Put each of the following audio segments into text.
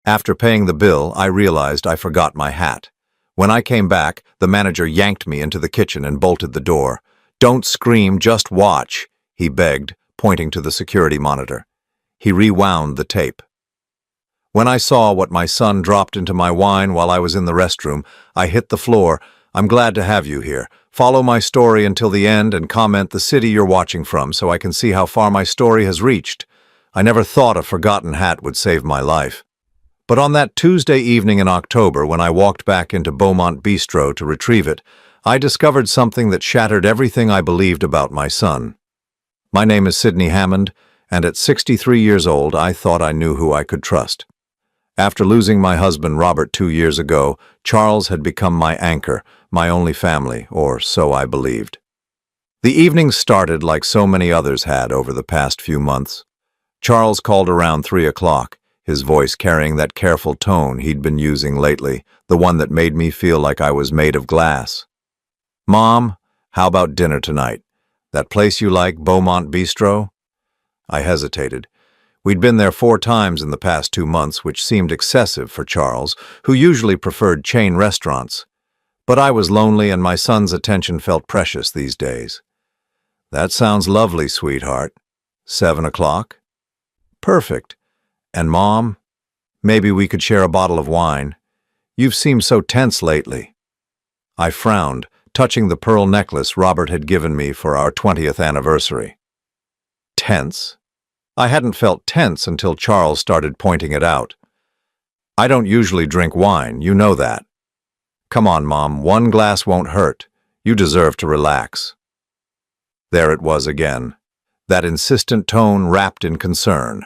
After paying the bill, I realized I forgot my hat. When I came back, the manager yanked me into the kitchen and bolted the door. "Don't scream, just watch," he begged, pointing to the security monitor. He rewound the tape. When I saw what my son dropped into my wine while I was in the restroom, I hit the floor. "I'm glad to have you here. Follow my story until the end and comment the city you're watching from so I can see how far my story has reached. I never thought a forgotten hat would save my life." But on that Tuesday evening in October, when I walked back into Beaumont Bistro to retrieve it, I discovered something that shattered everything I believed about my son. My name is Sidney Hammond, and at 63 years old, I thought I knew who I could trust. After losing my husband Robert 2 years ago, Charles had become my anchor, my only family, or so I believed. The evenings started like so many others had over the past few months. Charles called around 3 o'clock, his voice carrying that careful tone he'd been using lately, the one that made me feel like I was made of glass. "Mom, how about dinner tonight? That place you like, Beaumont Bistro?" I hesitated. We'd been there 4 times in the past 2 months, which seemed excessive for Charles, who usually preferred chain restaurants. But I was lonely and my son's attention felt precious these days. "That sounds lovely, sweetheart. 7 o'clock? Perfect. And Mom, maybe we could share a bottle of wine. You've seemed so tense lately." I frowned, touching the pearl necklace Robert had given me for our 20th anniversary. Tense? I hadn't felt tense until Charles started pointing it out. "I don't usually drink wine, you know that." "Come on, Mom, 1 glass won't hurt. You deserve to relax." There it was again, that insistent tone wrapped in concern.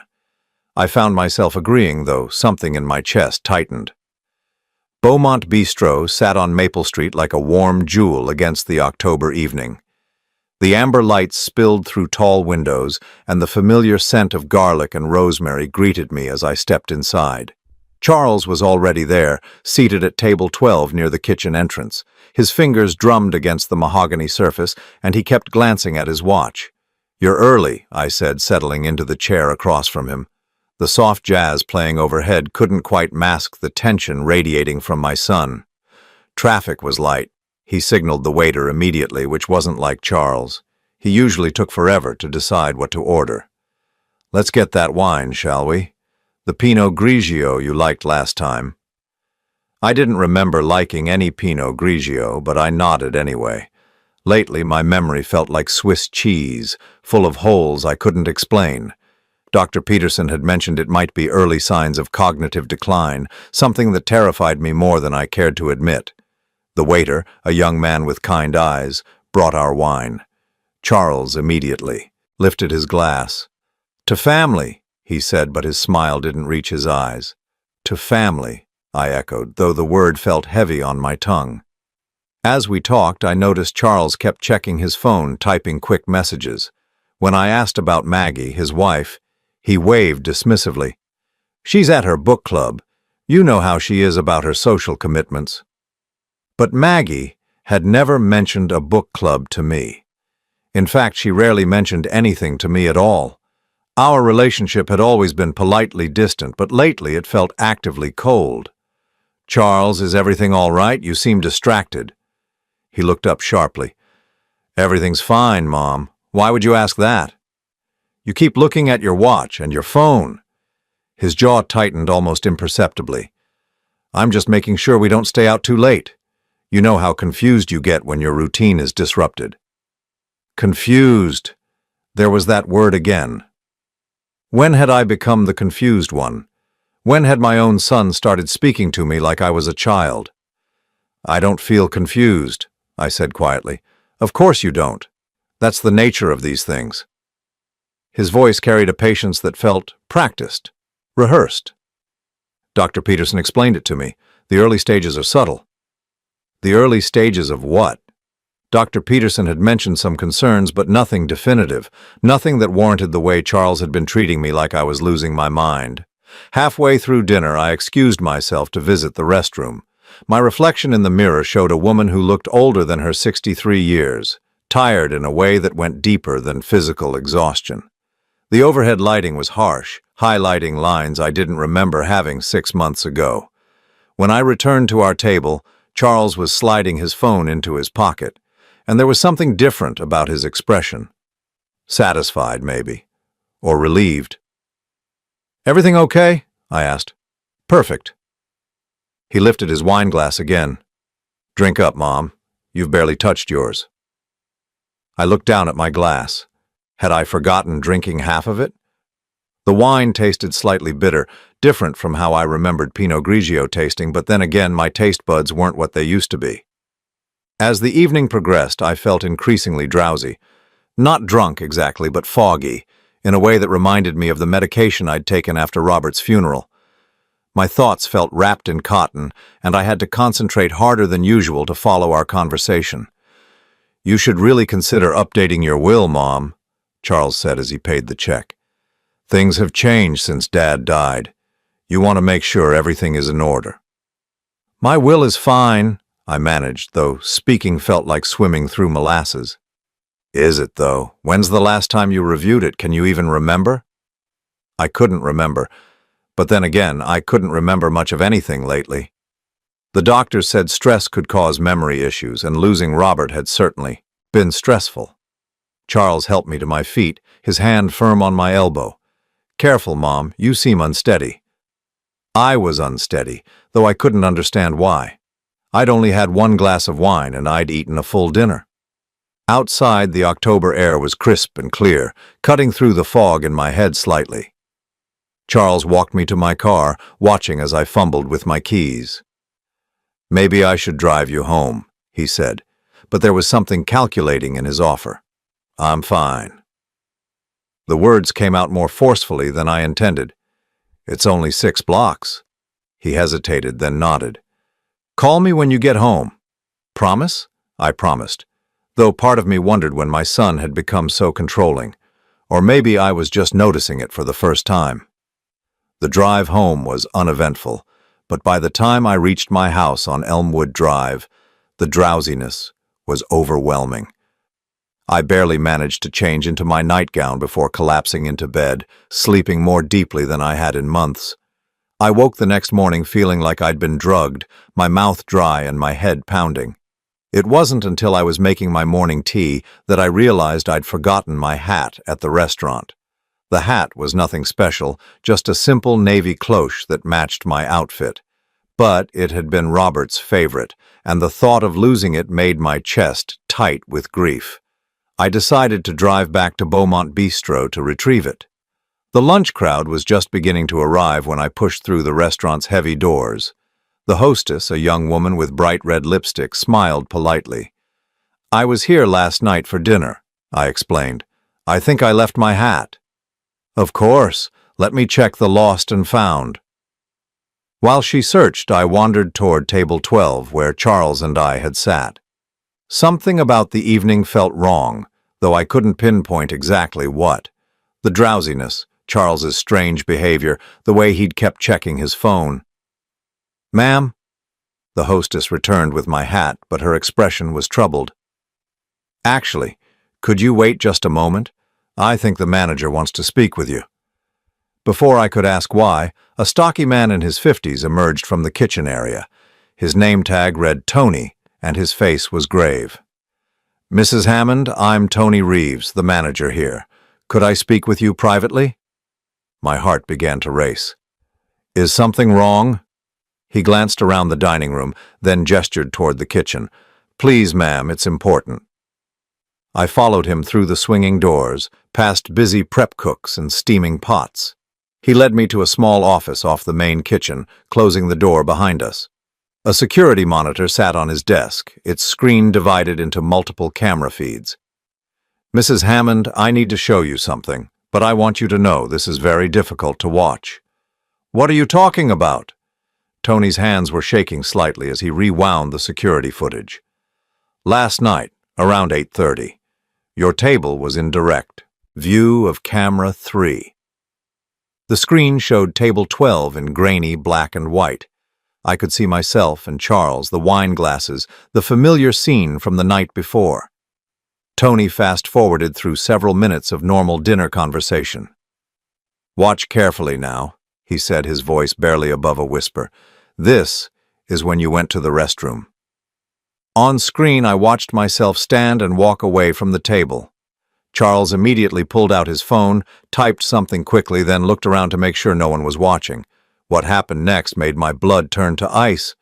I found myself agreeing, though something in my chest tightened. Beaumont Bistro sat on Maple Street like a warm jewel against the October evening. The amber lights spilled through tall windows, and the familiar scent of garlic and rosemary greeted me as I stepped inside. Charles was already there, seated at table 12 near the kitchen entrance. His fingers drummed against the mahogany surface, and he kept glancing at his watch. "You're early," I said, settling into the chair across from him. The soft jazz playing overhead couldn't quite mask the tension radiating from my son. Traffic was light. He signaled the waiter immediately, which wasn't like Charles. He usually took forever to decide what to order. "Let's get that wine, shall we? The Pinot Grigio you liked last time." I didn't remember liking any Pinot Grigio, but I nodded anyway. Lately, my memory felt like Swiss cheese, full of holes I couldn't explain. Dr. Peterson had mentioned it might be early signs of cognitive decline, something that terrified me more than I cared to admit. The waiter, a young man with kind eyes, brought our wine. Charles immediately lifted his glass. "To family," he said, but his smile didn't reach his eyes. "To family," I echoed, though the word felt heavy on my tongue. As we talked, I noticed Charles kept checking his phone, typing quick messages. When I asked about Maggie, his wife, he waved dismissively. "She's at her book club. You know how she is about her social commitments." But Maggie had never mentioned a book club to me. In fact, she rarely mentioned anything to me at all. Our relationship had always been politely distant, but lately it felt actively cold. "Charles, is everything all right? You seem distracted." He looked up sharply. "Everything's fine, Mom. Why would you ask that?" "You keep looking at your watch and your phone." His jaw tightened almost imperceptibly. "I'm just making sure we don't stay out too late. You know how confused you get when your routine is disrupted." Confused. There was that word again. When had I become the confused one? When had my own son started speaking to me like I was a child? "I don't feel confused," I said quietly. "Of course you don't. That's the nature of these things." His voice carried a patience that felt practiced, rehearsed. Dr. Peterson explained it to me. The early stages are subtle. The early stages of what? Dr. Peterson had mentioned some concerns, but nothing definitive, nothing that warranted the way Charles had been treating me like I was losing my mind. Halfway through dinner, I excused myself to visit the restroom. My reflection in the mirror showed a woman who looked older than her 63 years, tired in a way that went deeper than physical exhaustion. The overhead lighting was harsh, highlighting lines I didn't remember having 6 months ago. When I returned to our table, Charles was sliding his phone into his pocket, and there was something different about his expression. Satisfied, maybe, or relieved. "Everything okay?" I asked. "Perfect." He lifted his wine glass again. "Drink up, Mom. You've barely touched yours." I looked down at my glass. Had I forgotten drinking half of it? The wine tasted slightly bitter, different from how I remembered Pinot Grigio tasting, but then again my taste buds weren't what they used to be. As the evening progressed, I felt increasingly drowsy. Not drunk exactly, but foggy, in a way that reminded me of the medication I'd taken after Robert's funeral. My thoughts felt wrapped in cotton, and I had to concentrate harder than usual to follow our conversation. "You should really consider updating your will, Mom," Charles said as he paid the check. "Things have changed since Dad died. You want to make sure everything is in order." "My will is fine," I managed, though speaking felt like swimming through molasses. "Is it, though? When's the last time you reviewed it? Can you even remember?" I couldn't remember, but then again, I couldn't remember much of anything lately. The doctors said stress could cause memory issues, and losing Robert had certainly been stressful. Charles helped me to my feet, his hand firm on my elbow. "Careful, Mom, you seem unsteady." I was unsteady, though I couldn't understand why. I'd only had one glass of wine, and I'd eaten a full dinner. Outside, the October air was crisp and clear, cutting through the fog in my head slightly. Charles walked me to my car, watching as I fumbled with my keys. "Maybe I should drive you home," he said, but there was something calculating in his offer. "I'm fine." The words came out more forcefully than I intended. "It's only 6 blocks." He hesitated, then nodded. "Call me when you get home." "Promise?" I promised, though part of me wondered when my son had become so controlling, or maybe I was just noticing it for the first time. The drive home was uneventful, but by the time I reached my house on Elmwood Drive, the drowsiness was overwhelming. I barely managed to change into my nightgown before collapsing into bed, sleeping more deeply than I had in months. I woke the next morning feeling like I'd been drugged, my mouth dry and my head pounding. It wasn't until I was making my morning tea that I realized I'd forgotten my hat at the restaurant. The hat was nothing special, just a simple navy cloche that matched my outfit. But it had been Robert's favorite, and the thought of losing it made my chest tight with grief. I decided to drive back to Beaumont Bistro to retrieve it. The lunch crowd was just beginning to arrive when I pushed through the restaurant's heavy doors. The hostess, a young woman with bright red lipstick, smiled politely. "I was here last night for dinner," I explained. "I think I left my hat." "Of course. Let me check the lost and found." While she searched, I wandered toward table 12, where Charles and I had sat. Something about the evening felt wrong, though I couldn't pinpoint exactly what. The drowsiness, Charles's strange behavior, the way he'd kept checking his phone. "Ma'am?" The hostess returned with my hat, but her expression was troubled. "Actually, could you wait just a moment? I think the manager wants to speak with you." Before I could ask why, a stocky man in his 50s emerged from the kitchen area. His name tag read Tony, and his face was grave. "Mrs. Hammond, I'm Tony Reeves, the manager here. Could I speak with you privately?" My heart began to race. "Is something wrong?" He glanced around the dining room, then gestured toward the kitchen. "Please, ma'am, it's important." I followed him through the swinging doors, past busy prep cooks and steaming pots. He led me to a small office off the main kitchen, closing the door behind us. A security monitor sat on his desk, its screen divided into multiple camera feeds. "Mrs. Hammond, I need to show you something, but I want you to know this is very difficult to watch." "What are you talking about?" Tony's hands were shaking slightly as he rewound the security footage. "Last night, around 8:30, your table was in direct view of camera 3. The screen showed table 12 in grainy black and white. I could see myself and Charles, the wine glasses, the familiar scene from the night before. Tony fast-forwarded through several minutes of normal dinner conversation. "Watch carefully now," he said, his voice barely above a whisper. "This is when you went to the restroom." On screen, I watched myself stand and walk away from the table. Charles immediately pulled out his phone, typed something quickly, then looked around to make sure no one was watching. What happened next made my blood turn to ice.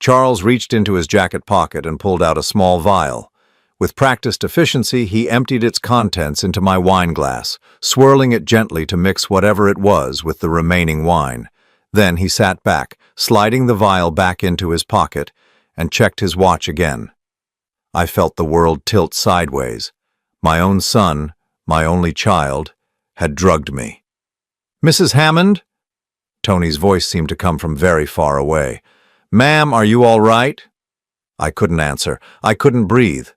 Charles reached into his jacket pocket and pulled out a small vial. With practiced efficiency, he emptied its contents into my wine glass, swirling it gently to mix whatever it was with the remaining wine. Then he sat back, sliding the vial back into his pocket, and checked his watch again. I felt the world tilt sideways. My own son, my only child, had drugged me. "Mrs. Hammond?" Tony's voice seemed to come from very far away. "Ma'am, are you all right?" I couldn't answer. I couldn't breathe.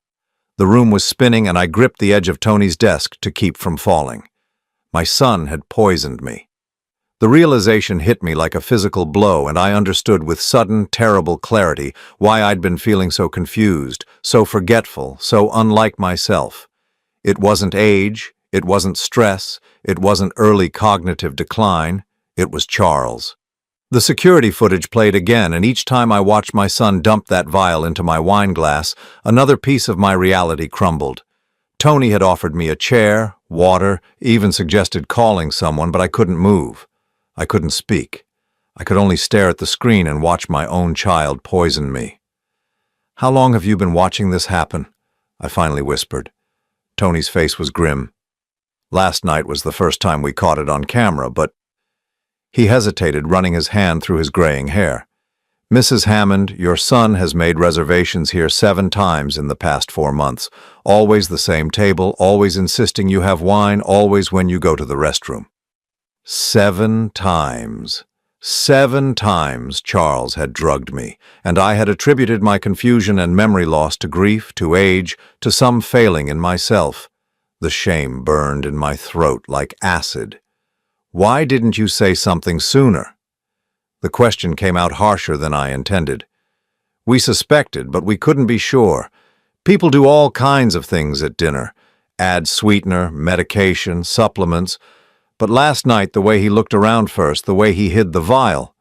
The room was spinning, and I gripped the edge of Tony's desk to keep from falling. My son had poisoned me. The realization hit me like a physical blow, and I understood with sudden, terrible clarity why I'd been feeling so confused, so forgetful, so unlike myself. It wasn't age, it wasn't stress, it wasn't early cognitive decline, it was Charles. The security footage played again, and each time I watched my son dump that vial into my wine glass, another piece of my reality crumbled. Tony had offered me a chair, water, even suggested calling someone, but I couldn't move. I couldn't speak. I could only stare at the screen and watch my own child poison me. "How long have you been watching this happen?" I finally whispered. Tony's face was grim. "Last night was the first time we caught it on camera, but—" He hesitated, running his hand through his graying hair. "Mrs. Hammond, your son has made reservations here 7 times in the past 4 months. Always the same table, always insisting you have wine, always when you go to the restroom." 7 times. 7 times Charles had drugged me, and I had attributed my confusion and memory loss to grief, to age, to some failing in myself. The shame burned in my throat like acid. "Why didn't you say something sooner?" The question came out harsher than I intended. "We suspected, but we couldn't be sure. People do all kinds of things at dinner. Add sweetener, medication, supplements. But last night, the way he looked around first, the way he hid the vial—"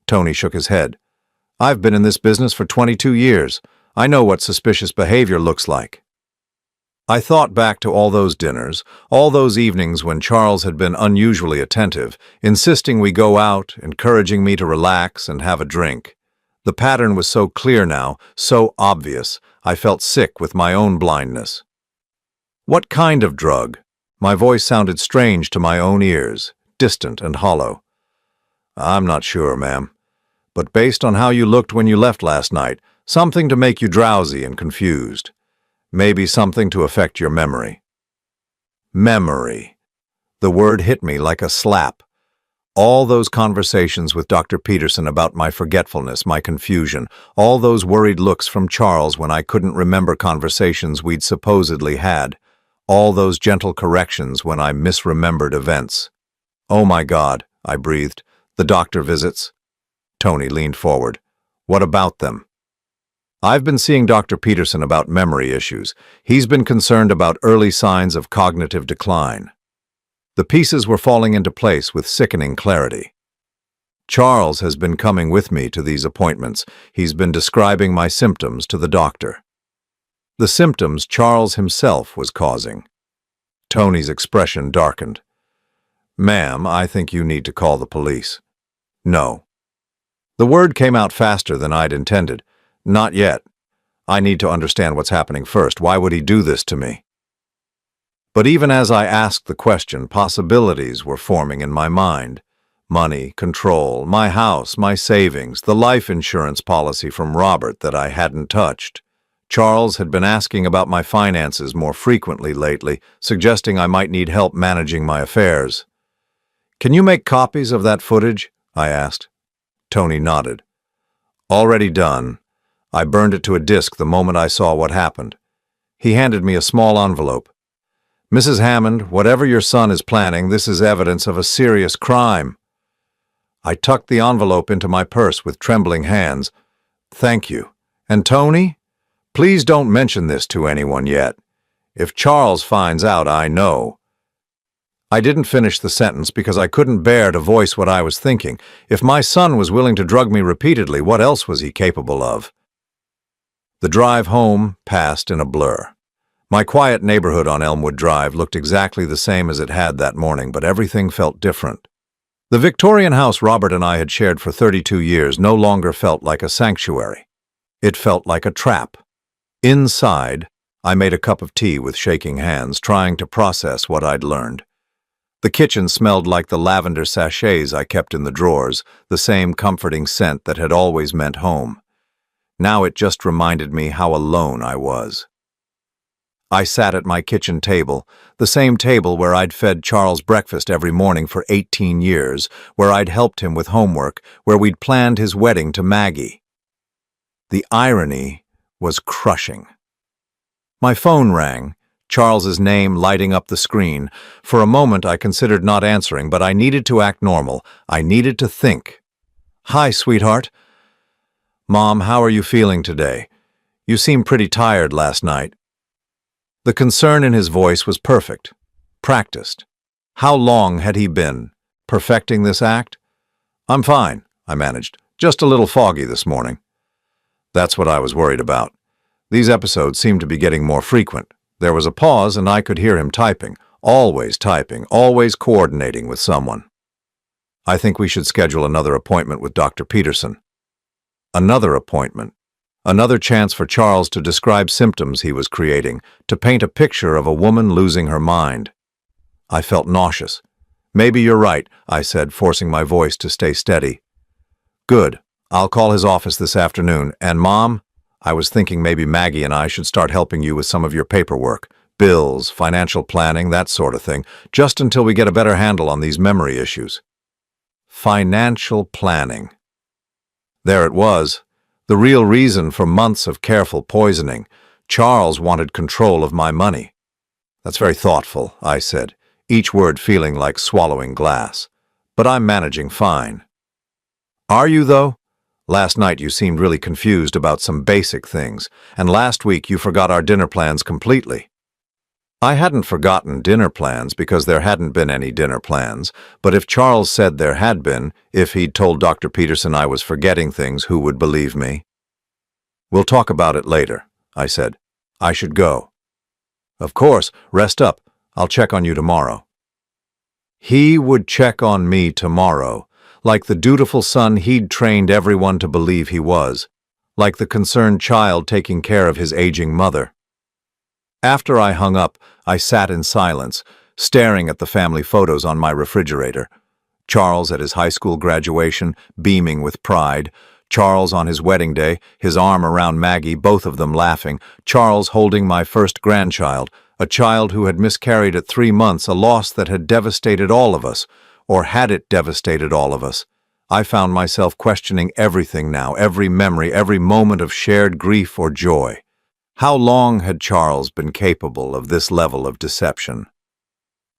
Tony shook his head. "I've been in this business for 22 years. I know what suspicious behavior looks like." I thought back to all those dinners, all those evenings when Charles had been unusually attentive, insisting we go out, encouraging me to relax and have a drink. The pattern was so clear now, so obvious, I felt sick with my own blindness. "What kind of drug?" My voice sounded strange to my own ears, distant and hollow. "I'm not sure, ma'am. But based on how you looked when you left last night, something to make you drowsy and confused. Maybe something to affect your memory." Memory. The word hit me like a slap. All those conversations with Dr. Peterson about my forgetfulness, my confusion, all those worried looks from Charles when I couldn't remember conversations we'd supposedly had, all those gentle corrections when I misremembered events. "Oh my God," I breathed. "The doctor visits?" Tony leaned forward. "What about them?" "I've been seeing Dr. Peterson about memory issues. He's been concerned about early signs of cognitive decline." The pieces were falling into place with sickening clarity. "Charles has been coming with me to these appointments. He's been describing my symptoms to the doctor." The symptoms Charles himself was causing. Tony's expression darkened. "Ma'am, I think you need to call the police." "No." The word came out faster than I'd intended. "Not yet. I need to understand what's happening first. Why would he do this to me?" But even as I asked the question, possibilities were forming in my mind. Money, control, my house, my savings, the life insurance policy from Robert that I hadn't touched. Charles had been asking about my finances more frequently lately, suggesting I might need help managing my affairs. "Can you make copies of that footage?" I asked. Tony nodded. "Already done. I burned it to a disk the moment I saw what happened." He handed me a small envelope. "Mrs. Hammond, whatever your son is planning, this is evidence of a serious crime." I tucked the envelope into my purse with trembling hands. "Thank you. And Tony? Please don't mention this to anyone yet. If Charles finds out, I know." I didn't finish the sentence because I couldn't bear to voice what I was thinking. If my son was willing to drug me repeatedly, what else was he capable of? The drive home passed in a blur. My quiet neighborhood on Elmwood Drive looked exactly the same as it had that morning, but everything felt different. The Victorian house Robert and I had shared for 32 years no longer felt like a sanctuary. It felt like a trap. Inside, I made a cup of tea with shaking hands, trying to process what I'd learned. The kitchen smelled like the lavender sachets I kept in the drawers, the same comforting scent that had always meant home. Now it just reminded me how alone I was. I sat at my kitchen table, the same table where I'd fed Charles breakfast every morning for 18 years, where I'd helped him with homework, where we'd planned his wedding to Maggie. The irony was crushing. My phone rang, Charles's name lighting up the screen. For a moment I considered not answering, but I needed to act normal. I needed to think. "Hi, sweetheart." "Mom, how are you feeling today? You seemed pretty tired last night." The concern in his voice was perfect, practiced. How long had he been perfecting this act? "I'm fine," I managed. "Just a little foggy this morning." That's what I was worried about. These episodes seemed to be getting more frequent. There was a pause and I could hear him typing, always coordinating with someone. "I think we should schedule another appointment with Dr. Peterson." Another appointment. Another chance for Charles to describe symptoms he was creating, to paint a picture of a woman losing her mind. I felt nauseous. "Maybe you're right," I said, forcing my voice to stay steady. "Good. I'll call his office this afternoon. And Mom, I was thinking maybe Maggie and I should start helping you with some of your paperwork, bills, financial planning, that sort of thing, just until we get a better handle on these memory issues." Financial planning. There it was. The real reason for months of careful poisoning. Charles wanted control of my money. "That's very thoughtful," I said, each word feeling like swallowing glass. "But I'm managing fine." "Are you, though? Last night you seemed really confused about some basic things, and last week you forgot our dinner plans completely." I hadn't forgotten dinner plans because there hadn't been any dinner plans, but if Charles said there had been, if he'd told Dr. Peterson I was forgetting things, who would believe me? "We'll talk about it later," I said. "I should go." "Of course, rest up. I'll check on you tomorrow." He would check on me tomorrow, like the dutiful son he'd trained everyone to believe he was, like the concerned child taking care of his aging mother. After I hung up, I sat in silence, staring at the family photos on my refrigerator. Charles at his high school graduation, beaming with pride. Charles on his wedding day, his arm around Maggie, both of them laughing. Charles holding my first grandchild, a child who had miscarried at 3 months, a loss that had devastated all of us. Or had it devastated all of us? I found myself questioning everything now, every memory, every moment of shared grief or joy. How long had Charles been capable of this level of deception?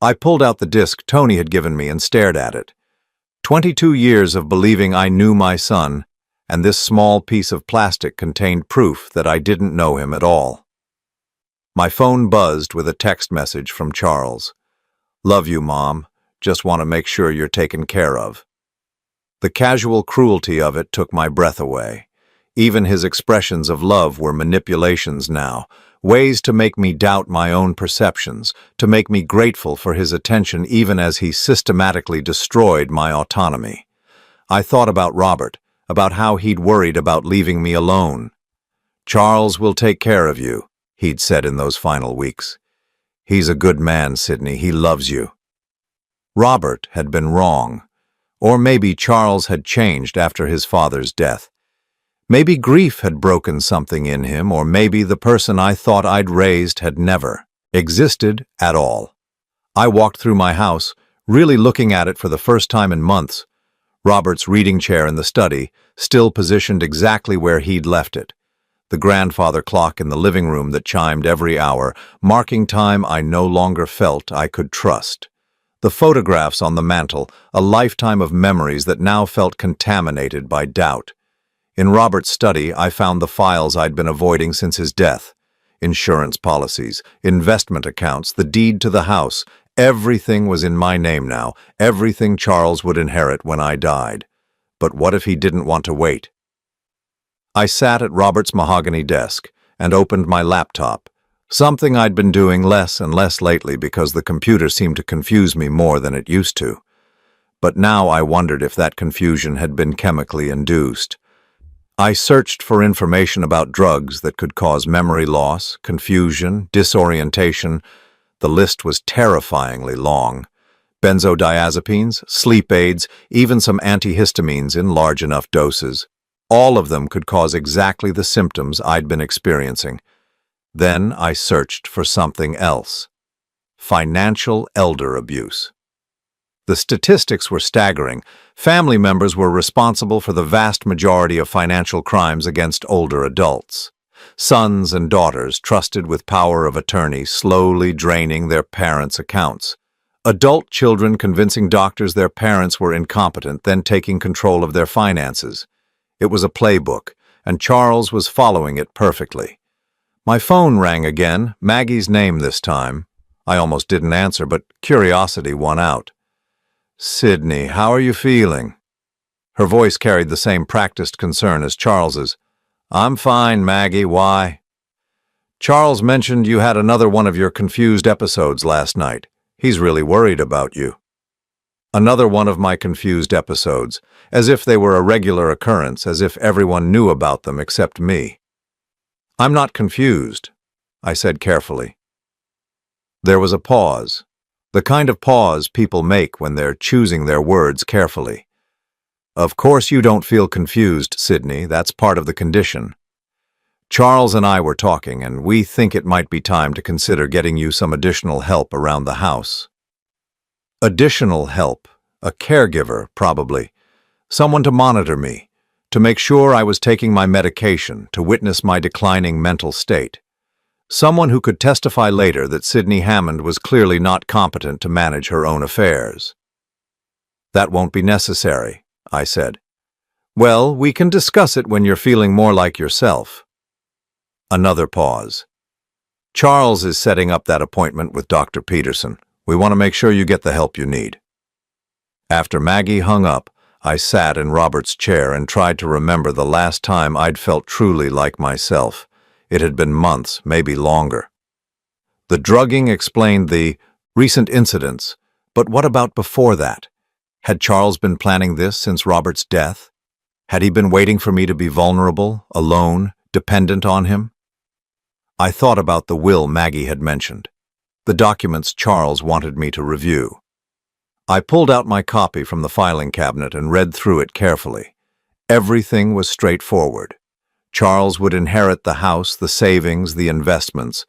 I pulled out the disc Tony had given me and stared at it. 22 years of believing I knew my son, and this small piece of plastic contained proof that I didn't know him at all. My phone buzzed with a text message from Charles. "Love you, Mom. Just want to make sure you're taken care of." The casual cruelty of it took my breath away. Even his expressions of love were manipulations now, ways to make me doubt my own perceptions, to make me grateful for his attention even as he systematically destroyed my autonomy. I thought about Robert, about how he'd worried about leaving me alone. "Charles will take care of you," he'd said in those final weeks. "He's a good man, Sydney. He loves you." Robert had been wrong. Or maybe Charles had changed after his father's death. Maybe grief had broken something in him, or maybe the person I thought I'd raised had never existed at all. I walked through my house, really looking at it for the first time in months. Robert's reading chair in the study, still positioned exactly where he'd left it. The grandfather clock in the living room that chimed every hour, marking time I no longer felt I could trust. The photographs on the mantel, a lifetime of memories that now felt contaminated by doubt. In Robert's study, I found the files I'd been avoiding since his death. Insurance policies, investment accounts, the deed to the house, Everything was in my name now, everything Charles would inherit when I died. But what if he didn't want to wait? I sat at Robert's mahogany desk and opened my laptop, something I'd been doing less and less lately because the computer seemed to confuse me more than it used to. But now I wondered if that confusion had been chemically induced. I searched for information about drugs that could cause memory loss, confusion, disorientation. The list was terrifyingly long. Benzodiazepines, sleep aids, even some antihistamines in large enough doses. All of them could cause exactly the symptoms I'd been experiencing. Then I searched for something else. Financial elder abuse. The statistics were staggering. Family members were responsible for the vast majority of financial crimes against older adults. Sons and daughters trusted with power of attorney, slowly draining their parents' accounts. Adult children convincing doctors their parents were incompetent, then taking control of their finances. It was a playbook, and Charles was following it perfectly. My phone rang again, Maggie's name this time. I almost didn't answer, but curiosity won out. "Sydney, how are you feeling?" Her voice carried the same practiced concern as Charles's. "I'm fine, Maggie. Why?" "Charles mentioned you had another one of your confused episodes last night. He's really worried about you." Another one of my confused episodes, as if they were a regular occurrence, as if everyone knew about them except me. "I'm not confused," I said carefully. There was a pause, the kind of pause people make when they're choosing their words carefully. "Of course you don't feel confused, Sydney. That's part of the condition. Charles and I were talking, and we think it might be time to consider getting you some additional help around the house." Additional help, a caregiver, probably. Someone to monitor me, to make sure I was taking my medication, to witness my declining mental state. Someone who could testify later that Sydney Hammond was clearly not competent to manage her own affairs. "That won't be necessary," I said. "Well, we can discuss it when you're feeling more like yourself." Another pause. "Charles is setting up that appointment with Dr. Peterson. We want to make sure you get the help you need." After Maggie hung up, I sat in Robert's chair and tried to remember the last time I'd felt truly like myself. It had been months, maybe longer. The drugging explained the recent incidents, but what about before that? Had Charles been planning this since Robert's death? Had he been waiting for me to be vulnerable, alone, dependent on him? I thought about the will Maggie had mentioned, the documents Charles wanted me to review. I pulled out my copy from the filing cabinet and read through it carefully. Everything was straightforward. Charles would inherit the house, the savings, the investments.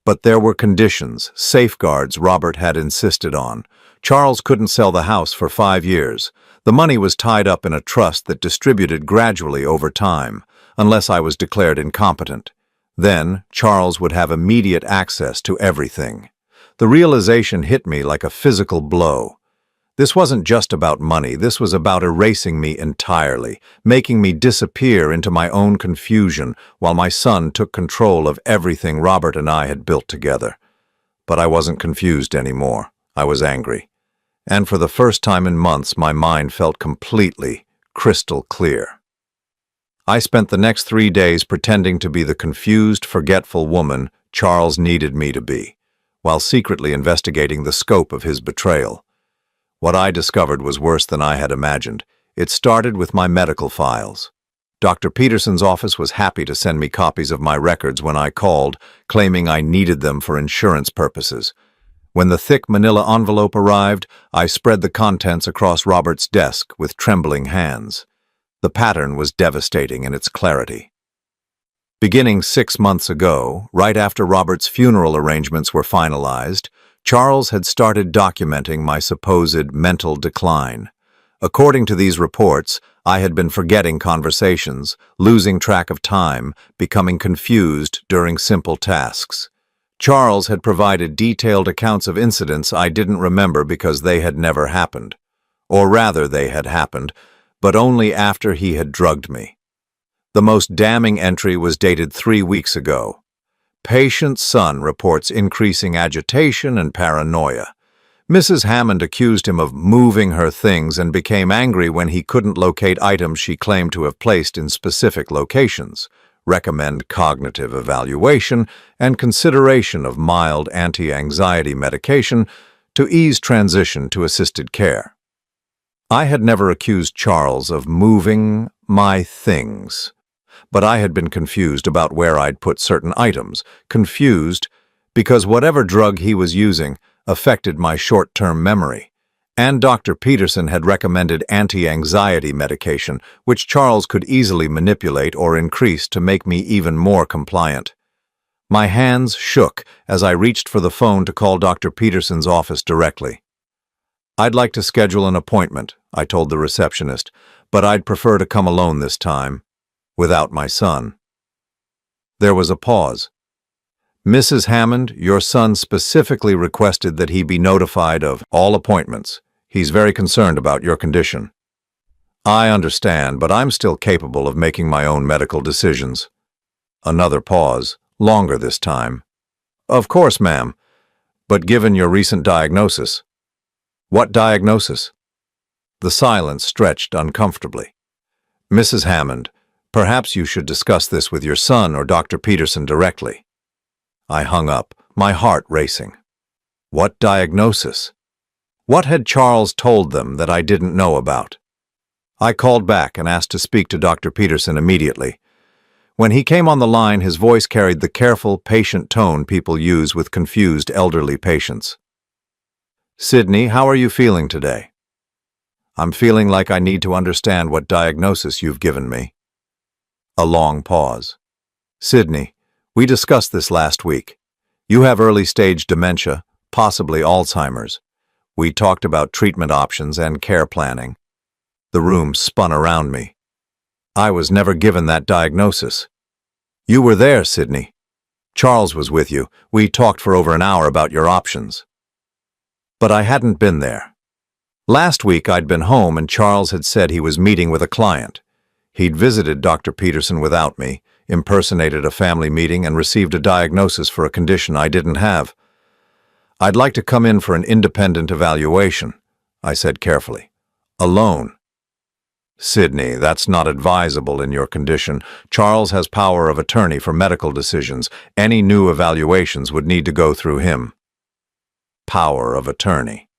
But there were conditions, safeguards Robert had insisted on. Charles couldn't sell the house for 5 years. The money was tied up in a trust that distributed gradually over time, unless I was declared incompetent. Then, Charles would have immediate access to everything. The realization hit me like a physical blow. This wasn't just about money, this was about erasing me entirely, making me disappear into my own confusion while my son took control of everything Robert and I had built together. But I wasn't confused anymore. I was angry. And for the first time in months, my mind felt completely, crystal clear. I spent the next 3 days pretending to be the confused, forgetful woman Charles needed me to be, while secretly investigating the scope of his betrayal. What I discovered was worse than I had imagined. It started with my medical files. Dr. Peterson's office was happy to send me copies of my records when I called, claiming I needed them for insurance purposes. When the thick manila envelope arrived, I spread the contents across Robert's desk with trembling hands. The pattern was devastating in its clarity. Beginning 6 months ago, right after Robert's funeral arrangements were finalized, Charles had started documenting my supposed mental decline. According to these reports, I had been forgetting conversations, losing track of time, becoming confused during simple tasks. Charles had provided detailed accounts of incidents I didn't remember because they had never happened. Or rather, they had happened, but only after he had drugged me. The most damning entry was dated 3 weeks ago. Patient's son reports increasing agitation and paranoia. Mrs. Hammond accused him of moving her things and became angry when he couldn't locate items she claimed to have placed in specific locations, recommend cognitive evaluation, and consideration of mild anti-anxiety medication to ease transition to assisted care. I had never accused Charles of moving my things, but I had been confused about where I'd put certain items, confused because whatever drug he was using affected my short-term memory, and Dr. Peterson had recommended anti-anxiety medication, which Charles could easily manipulate or increase to make me even more compliant. My hands shook as I reached for the phone to call Dr. Peterson's office directly. "I'd like to schedule an appointment," I told the receptionist, "but I'd prefer to come alone this time, without my son." There was a pause. "Mrs. Hammond, your son specifically requested that he be notified of all appointments. He's very concerned about your condition." "I understand, but I'm still capable of making my own medical decisions." Another pause, longer this time. "Of course, ma'am, but given your recent diagnosis." "What diagnosis?" The silence stretched uncomfortably. "Mrs. Hammond, perhaps you should discuss this with your son or Dr. Peterson directly." I hung up, my heart racing. What diagnosis? What had Charles told them that I didn't know about? I called back and asked to speak to Dr. Peterson immediately. When he came on the line, his voice carried the careful, patient tone people use with confused elderly patients. "Sydney, how are you feeling today?" "I'm feeling like I need to understand what diagnosis you've given me." A long pause. "Sydney, we discussed this last week. You have early-stage dementia, possibly Alzheimer's. We talked about treatment options and care planning." The room spun around me. "I was never given that diagnosis." "You were there, Sydney. Charles was with you. We talked for over an hour about your options." But I hadn't been there. Last week I'd been home and Charles had said he was meeting with a client. He'd visited Dr. Peterson without me, impersonated a family meeting, and received a diagnosis for a condition I didn't have. "I'd like to come in for an independent evaluation," I said carefully. "Alone." "Sydney, that's not advisable in your condition. Charles has power of attorney for medical decisions. Any new evaluations would need to go through him." Power of attorney.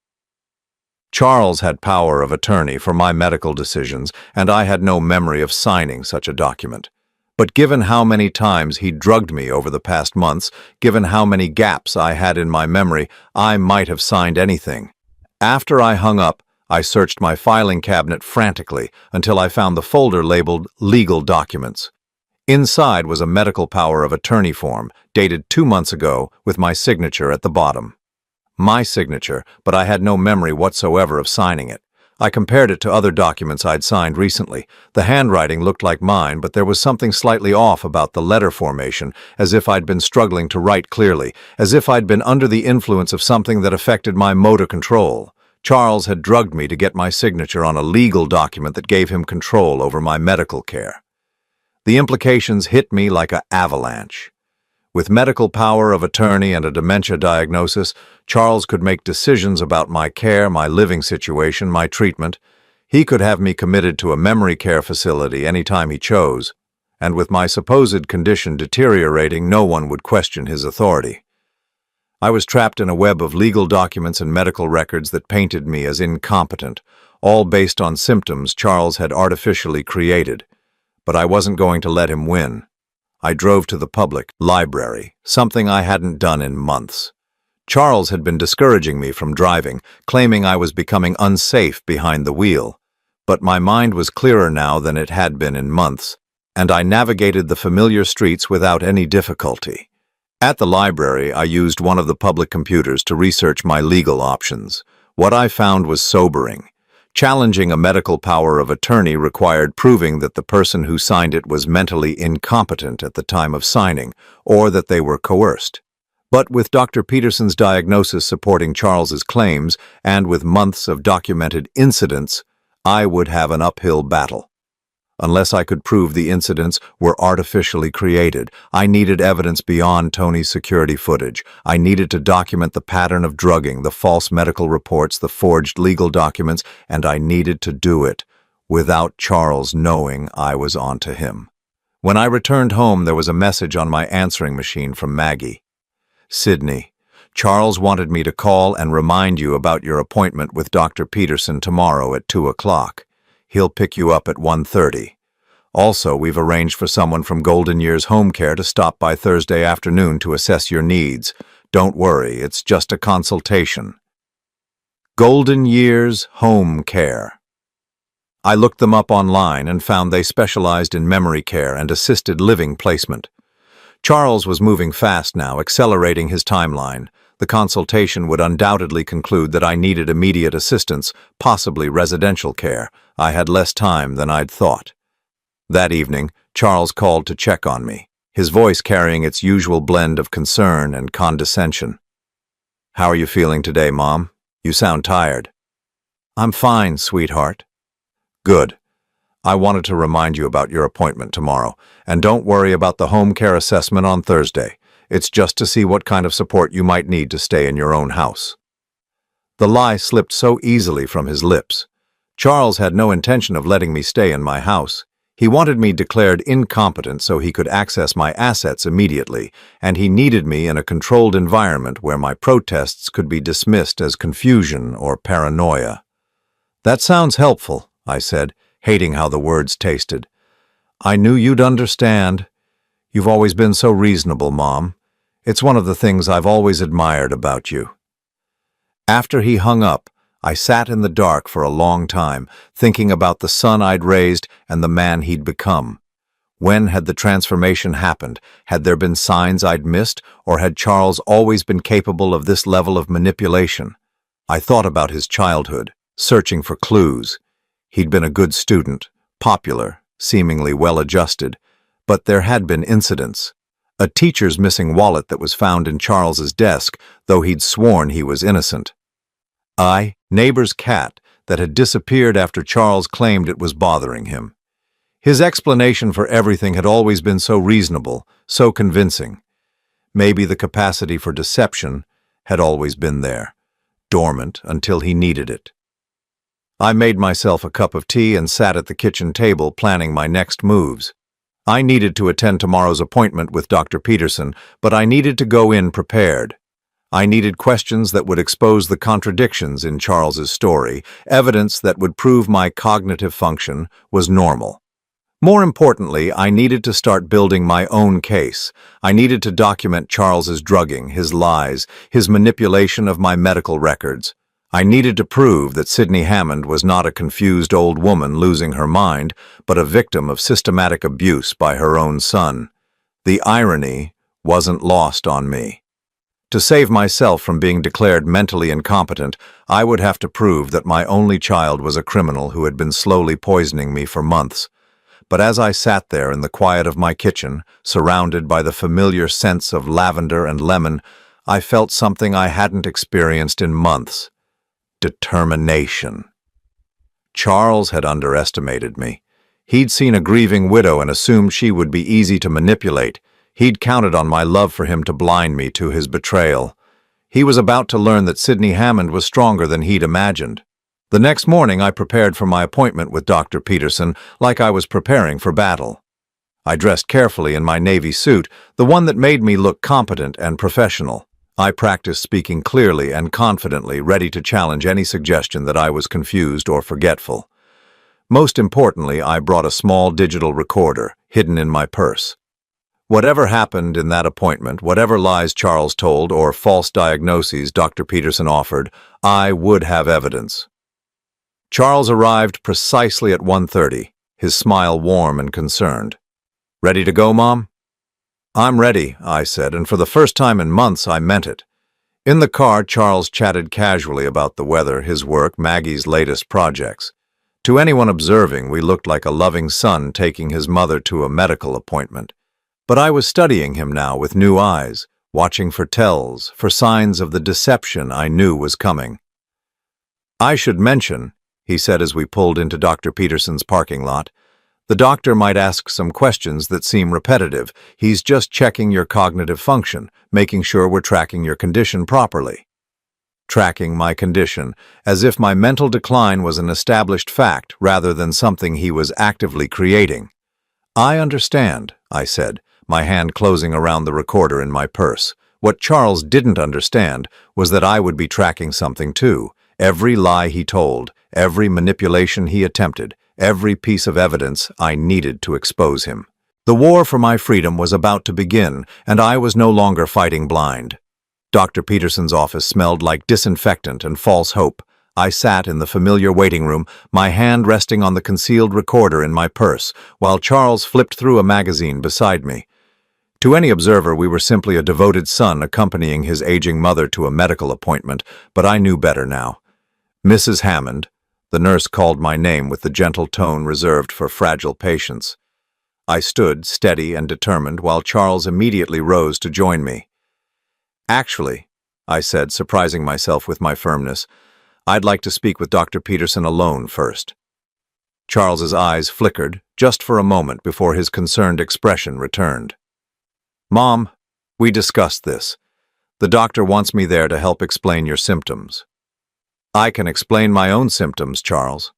Charles had power of attorney for my medical decisions, and I had no memory of signing such a document. But given how many times he drugged me over the past months, given how many gaps I had in my memory, I might have signed anything. After I hung up, I searched my filing cabinet frantically until I found the folder labeled Legal Documents. Inside was a medical power of attorney form, dated 2 months ago, with my signature at the bottom. My signature, but I had no memory whatsoever of signing it. I compared it to other documents I'd signed recently. The handwriting looked like mine, but there was something slightly off about the letter formation, as if I'd been struggling to write clearly, as if I'd been under the influence of something that affected my motor control. Charles had drugged me to get my signature on a legal document that gave him control over my medical care. The implications hit me like an avalanche. With medical power of attorney and a dementia diagnosis, Charles could make decisions about my care, my living situation, my treatment. He could have me committed to a memory care facility anytime he chose, and with my supposed condition deteriorating, no one would question his authority. I was trapped in a web of legal documents and medical records that painted me as incompetent, all based on symptoms Charles had artificially created. But I wasn't going to let him win. I drove to the public library, something I hadn't done in months. Charles had been discouraging me from driving, claiming I was becoming unsafe behind the wheel. But my mind was clearer now than it had been in months, and I navigated the familiar streets without any difficulty. At the library, I used one of the public computers to research my legal options. What I found was sobering. Challenging a medical power of attorney required proving that the person who signed it was mentally incompetent at the time of signing, or that they were coerced. But with Dr. Peterson's diagnosis supporting Charles's claims, and with months of documented incidents, I would have an uphill battle. unless I could prove the incidents were artificially created. I needed evidence beyond Tony's security footage. I needed to document the pattern of drugging, the false medical reports, the forged legal documents, and I needed to do it without Charles knowing I was onto him. When I returned home, there was a message on my answering machine from Maggie. Sydney, Charles wanted me to call and remind you about your appointment with Dr. Peterson tomorrow at 2 o'clock. He'll pick you up at 1:30. Also, we've arranged for someone from Golden Years Home Care to stop by Thursday afternoon to assess your needs. Don't worry, it's just a consultation. Golden Years Home Care. I looked them up online and found they specialized in memory care and assisted living placement. Charles was moving fast now, accelerating his timeline. The consultation would undoubtedly conclude that I needed immediate assistance, possibly residential care. I had less time than I'd thought. That evening, Charles called to check on me, his voice carrying its usual blend of concern and condescension. "How are you feeling today, Mom? You sound tired." "I'm fine, sweetheart." "Good. I wanted to remind you about your appointment tomorrow, and don't worry about the home care assessment on Thursday. It's just to see what kind of support you might need to stay in your own house." The lie slipped so easily from his lips. Charles had no intention of letting me stay in my house. He wanted me declared incompetent so he could access my assets immediately, and he needed me in a controlled environment where my protests could be dismissed as confusion or paranoia. "That sounds helpful," I said, hating how the words tasted. "I knew you'd understand. You've always been so reasonable, Mom. It's one of the things I've always admired about you." After he hung up, I sat in the dark for a long time, thinking about the son I'd raised and the man he'd become. When had the transformation happened? Had there been signs I'd missed, or had Charles always been capable of this level of manipulation? I thought about his childhood, searching for clues. He'd been a good student, popular, seemingly well-adjusted, but there had been incidents. A teacher's missing wallet that was found in Charles's desk, though he'd sworn he was innocent. Neighbor's cat that had disappeared after Charles claimed it was bothering him. His explanation for everything had always been so reasonable, so convincing. Maybe the capacity for deception had always been there, dormant until he needed it. I made myself a cup of tea and sat at the kitchen table planning my next moves. I needed to attend tomorrow's appointment with Dr. Peterson, but I needed to go in prepared. I needed questions that would expose the contradictions in Charles's story, evidence that would prove my cognitive function was normal. More importantly, I needed to start building my own case. I needed to document Charles's drugging, his lies, his manipulation of my medical records. I needed to prove that Sydney Hammond was not a confused old woman losing her mind, but a victim of systematic abuse by her own son. The irony wasn't lost on me. To save myself from being declared mentally incompetent, I would have to prove that my only child was a criminal who had been slowly poisoning me for months. But as I sat there in the quiet of my kitchen, surrounded by the familiar scents of lavender and lemon, I felt something I hadn't experienced in months. Determination. Charles had underestimated me. He'd seen a grieving widow and assumed she would be easy to manipulate. He'd counted on my love for him to blind me to his betrayal. He was about to learn that Sydney Hammond was stronger than he'd imagined. The next morning, I prepared for my appointment with Dr. Peterson like I was preparing for battle. I dressed carefully in my navy suit, the one that made me look competent and professional. I practiced speaking clearly and confidently, ready to challenge any suggestion that I was confused or forgetful. Most importantly, I brought a small digital recorder, hidden in my purse. Whatever happened in that appointment, whatever lies Charles told or false diagnoses Dr. Peterson offered, I would have evidence. Charles arrived precisely at 1:30, his smile warm and concerned. "Ready to go, Mom?" "I'm ready," I said, and for the first time in months I meant it. In the car, Charles chatted casually about the weather, his work, Maggie's latest projects. To anyone observing, we looked like a loving son taking his mother to a medical appointment. But I was studying him now with new eyes, watching for tells, for signs of the deception I knew was coming. "I should mention," he said as we pulled into Dr. Peterson's parking lot, The doctor might ask some questions that seem repetitive. He's just checking your cognitive function, making sure we're tracking your condition properly. Tracking my condition, as if my mental decline was an established fact rather than something he was actively creating. I understand, I said, my hand closing around the recorder in my purse. What Charles didn't understand was that I would be tracking something too. Every lie he told, every manipulation he attempted, every piece of evidence I needed to expose him. The war for my freedom was about to begin, and I was no longer fighting blind. Dr. Peterson's office smelled like disinfectant and false hope. I sat in the familiar waiting room, my hand resting on the concealed recorder in my purse, while Charles flipped through a magazine beside me. To any observer, we were simply a devoted son accompanying his aging mother to a medical appointment, but I knew better now. Mrs. Hammond, the nurse called my name with the gentle tone reserved for fragile patients. I stood, steady and determined, while Charles immediately rose to join me. "Actually," I said, surprising myself with my firmness, "I'd like to speak with Dr. Peterson alone first." Charles's eyes flickered, just for a moment before his concerned expression returned. "Mom, we discussed this. The doctor wants me there to help explain your symptoms." "I can explain my own symptoms, Charles."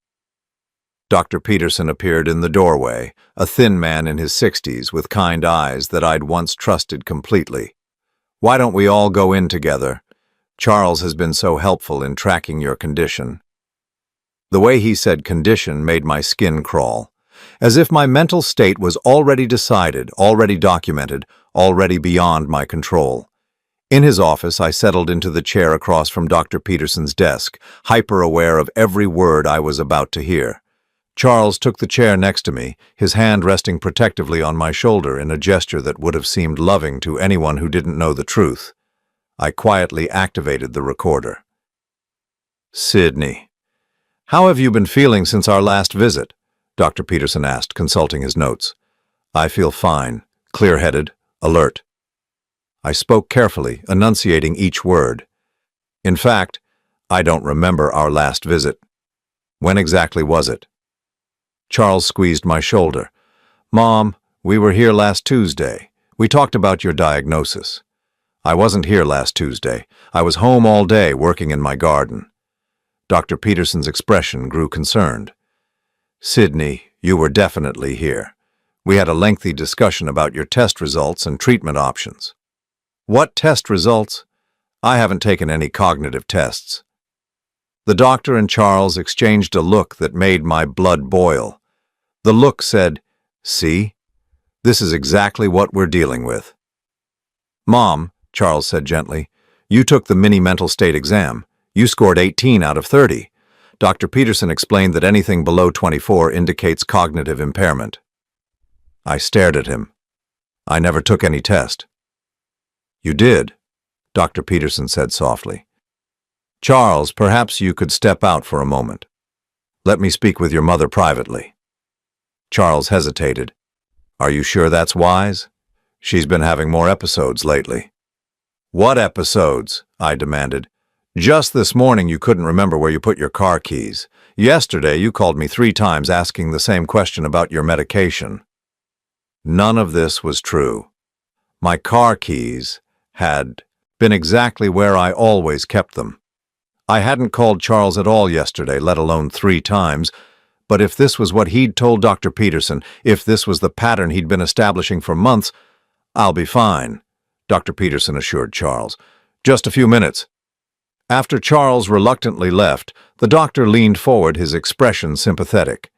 Dr. Peterson appeared in the doorway, a thin man in his 60s with kind eyes that I'd once trusted completely. "Why don't we all go in together? Charles has been so helpful in tracking your condition." The way he said condition made my skin crawl, as if my mental state was already decided, already documented, already beyond my control. In his office, I settled into the chair across from Dr. Peterson's desk, hyper-aware of every word I was about to hear. Charles took the chair next to me, his hand resting protectively on my shoulder in a gesture that would have seemed loving to anyone who didn't know the truth. I quietly activated the recorder. "Sydney, how have you been feeling since our last visit?" Dr. Peterson asked, consulting his notes. "I feel fine, clear-headed, alert." I spoke carefully, enunciating each word. "In fact, I don't remember our last visit. When exactly was it?" Charles squeezed my shoulder. "Mom, we were here last Tuesday. We talked about your diagnosis." "I wasn't here last Tuesday. I was home all day working in my garden." Dr. Peterson's expression grew concerned. "Sydney, you were definitely here. We had a lengthy discussion about your test results and treatment options." "What test results? I haven't taken any cognitive tests." The doctor and Charles exchanged a look that made my blood boil. The look said, "See? This is exactly what we're dealing with." "Mom," Charles said gently, "you took the mini mental state exam. You scored 18 out of 30. Dr. Peterson explained that anything below 24 indicates cognitive impairment." I stared at him. "I never took any test." "You did," Dr. Peterson said softly. "Charles, perhaps you could step out for a moment. Let me speak with your mother privately." Charles hesitated. "Are you sure that's wise? She's been having more episodes lately." "What episodes?" I demanded. "Just this morning you couldn't remember where you put your car keys. Yesterday you called me 3 times asking the same question about your medication." None of this was true. My car keys had been exactly where I always kept them. I hadn't called Charles at all yesterday, let alone 3 times, but if this was what he'd told Dr. Peterson, if this was the pattern he'd been establishing for months, "I'll be fine," Dr. Peterson assured Charles. "Just a few minutes." After Charles reluctantly left, the doctor leaned forward, his expression sympathetic.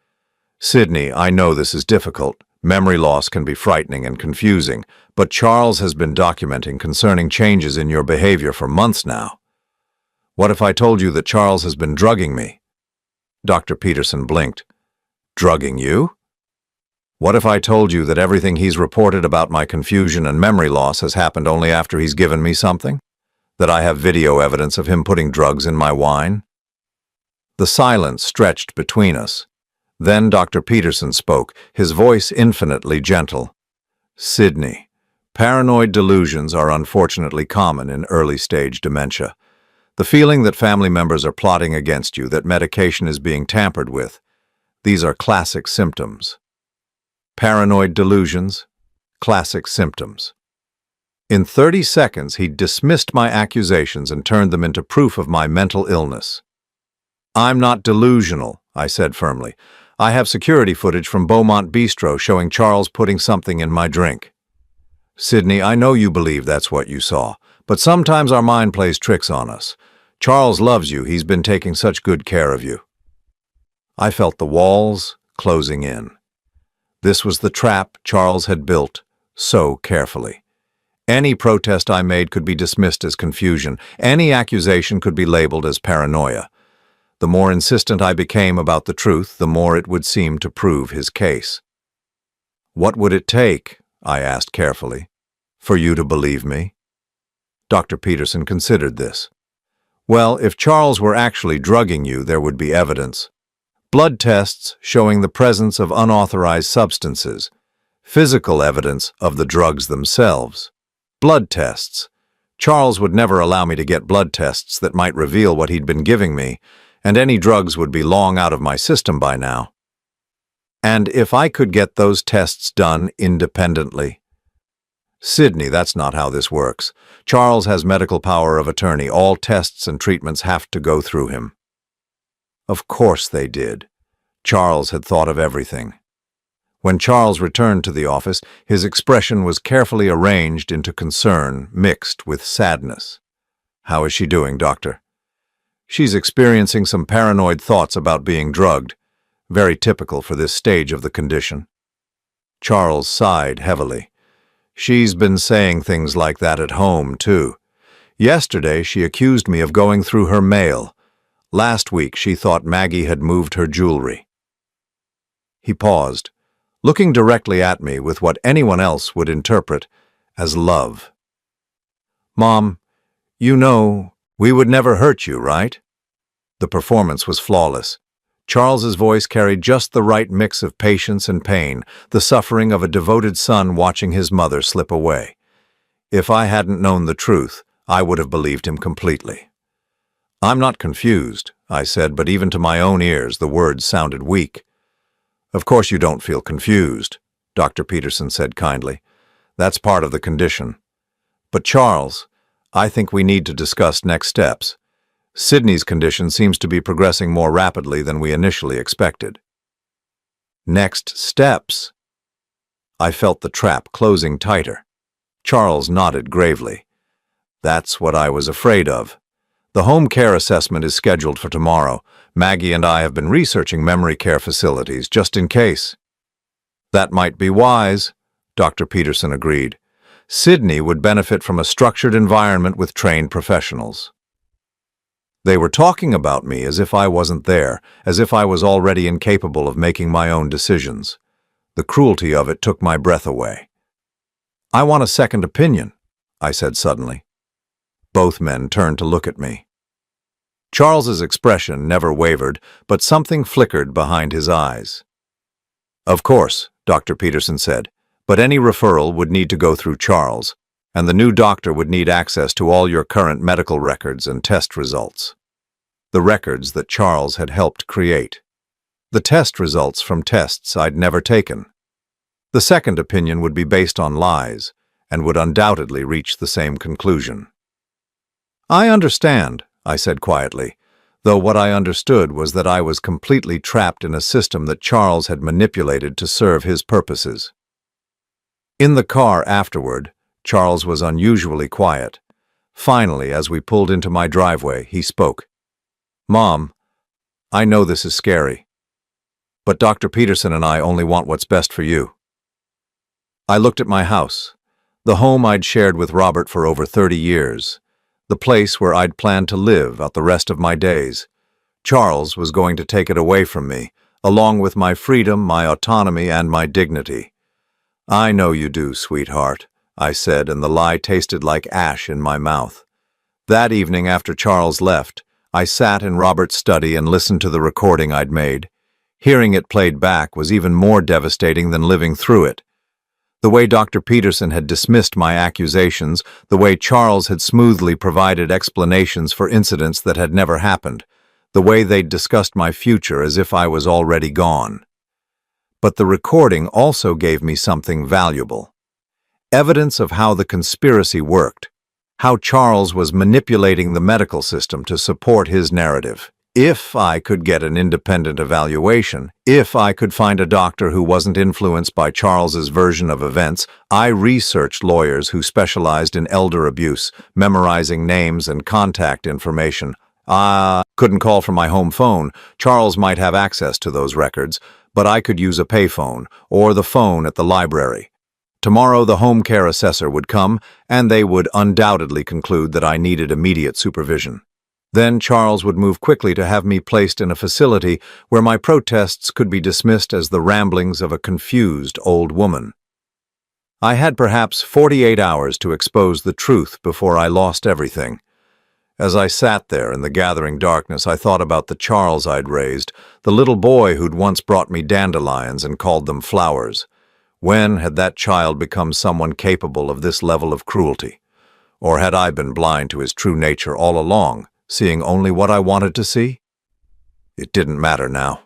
"Sydney, I know this is difficult. Memory loss can be frightening and confusing, but Charles has been documenting concerning changes in your behavior for months now. What if I told you that Charles has been drugging me?" Dr. Peterson blinked. "Drugging you?" "What if I told you that everything he's reported about my confusion and memory loss has happened only after he's given me something? That I have video evidence of him putting drugs in my wine?" The silence stretched between us. Then Dr. Peterson spoke, his voice infinitely gentle. "Sydney, paranoid delusions are unfortunately common in early-stage dementia. The feeling that family members are plotting against you, that medication is being tampered with, these are classic symptoms. Paranoid delusions, classic symptoms. In 30 seconds, he dismissed my accusations and turned them into proof of my mental illness. "I'm not delusional," I said firmly. "I have security footage from Beaumont Bistro showing Charles putting something in my drink." "Sydney, I know you believe that's what you saw, but sometimes our mind plays tricks on us. Charles loves you. He's been taking such good care of you." I felt the walls closing in. This was the trap Charles had built so carefully. Any protest I made could be dismissed as confusion. Any accusation could be labeled as paranoia. The more insistent I became about the truth, the more it would seem to prove his case. "What would it take," I asked carefully, "for you to believe me?" Dr. Peterson considered this. "Well, if Charles were actually drugging you, there would be evidence. Blood tests showing the presence of unauthorized substances. Physical evidence of the drugs themselves. Blood tests. Charles would never allow me to get blood tests that might reveal what he'd been giving me, and any drugs would be long out of my system by now. And if I could get those tests done independently?" "Sydney, that's not how this works. Charles has medical power of attorney. All tests and treatments have to go through him." Of course they did. Charles had thought of everything. When Charles returned to the office, his expression was carefully arranged into concern mixed with sadness. "How is she doing, doctor?" "She's experiencing some paranoid thoughts about being drugged. Very typical for this stage of the condition." Charles sighed heavily. "She's been saying things like that at home, too. Yesterday, she accused me of going through her mail. Last week, she thought Maggie had moved her jewelry." He paused, looking directly at me with what anyone else would interpret as love. "Mom, you know, we would never hurt you, right?" The performance was flawless. Charles's voice carried just the right mix of patience and pain, the suffering of a devoted son watching his mother slip away. If I hadn't known the truth, I would have believed him completely. "I'm not confused," I said, but even to my own ears the words sounded weak. "Of course you don't feel confused," Dr. Peterson said kindly. "That's part of the condition. But Charles, I think we need to discuss next steps. Sydney's condition seems to be progressing more rapidly than we initially expected." "Next steps?" I felt the trap closing tighter. Charles nodded gravely. "That's what I was afraid of. The home care assessment is scheduled for tomorrow. Maggie and I have been researching memory care facilities just in case." "That might be wise," Dr. Peterson agreed. "Sydney would benefit from a structured environment with trained professionals." They were talking about me as if I wasn't there, as if I was already incapable of making my own decisions. The cruelty of it took my breath away. "I want a second opinion," I said suddenly. Both men turned to look at me. Charles's expression never wavered, but something flickered behind his eyes. "Of course," Dr. Peterson said, "but any referral would need to go through Charles, and the new doctor would need access to all your current medical records and test results. The records that Charles had helped create. The test results from tests I'd never taken. The second opinion would be based on lies, and would undoubtedly reach the same conclusion." "I understand," I said quietly, though what I understood was that I was completely trapped in a system that Charles had manipulated to serve his purposes. In the car afterward, Charles was unusually quiet. Finally, as we pulled into my driveway, he spoke. "Mom, I know this is scary, but Dr. Peterson and I only want what's best for you." I looked at my house, the home I'd shared with Robert for over 30 years. The place where I'd planned to live out the rest of my days. Charles was going to take it away from me, along with my freedom, my autonomy, and my dignity. "I know you do, sweetheart," I said, and the lie tasted like ash in my mouth. That evening after Charles left, I sat in Robert's study and listened to the recording I'd made. Hearing it played back was even more devastating than living through it. The way Dr. Peterson had dismissed my accusations, the way Charles had smoothly provided explanations for incidents that had never happened, the way they'd discussed my future as if I was already gone. But the recording also gave me something valuable. Evidence of how the conspiracy worked, how Charles was manipulating the medical system to support his narrative. If I could get an independent evaluation, if I could find a doctor who wasn't influenced by Charles's version of events, I researched lawyers who specialized in elder abuse, memorizing names and contact information. I couldn't call from my home phone. Charles might have access to those records, but I could use a payphone or the phone at the library. Tomorrow the home care assessor would come, and they would undoubtedly conclude that I needed immediate supervision. Then Charles would move quickly to have me placed in a facility where my protests could be dismissed as the ramblings of a confused old woman. I had perhaps 48 hours to expose the truth before I lost everything. As I sat there in the gathering darkness, I thought about the Charles I'd raised, the little boy who'd once brought me dandelions and called them flowers. When had that child become someone capable of this level of cruelty? Or had I been blind to his true nature all along, seeing only what I wanted to see? It didn't matter now.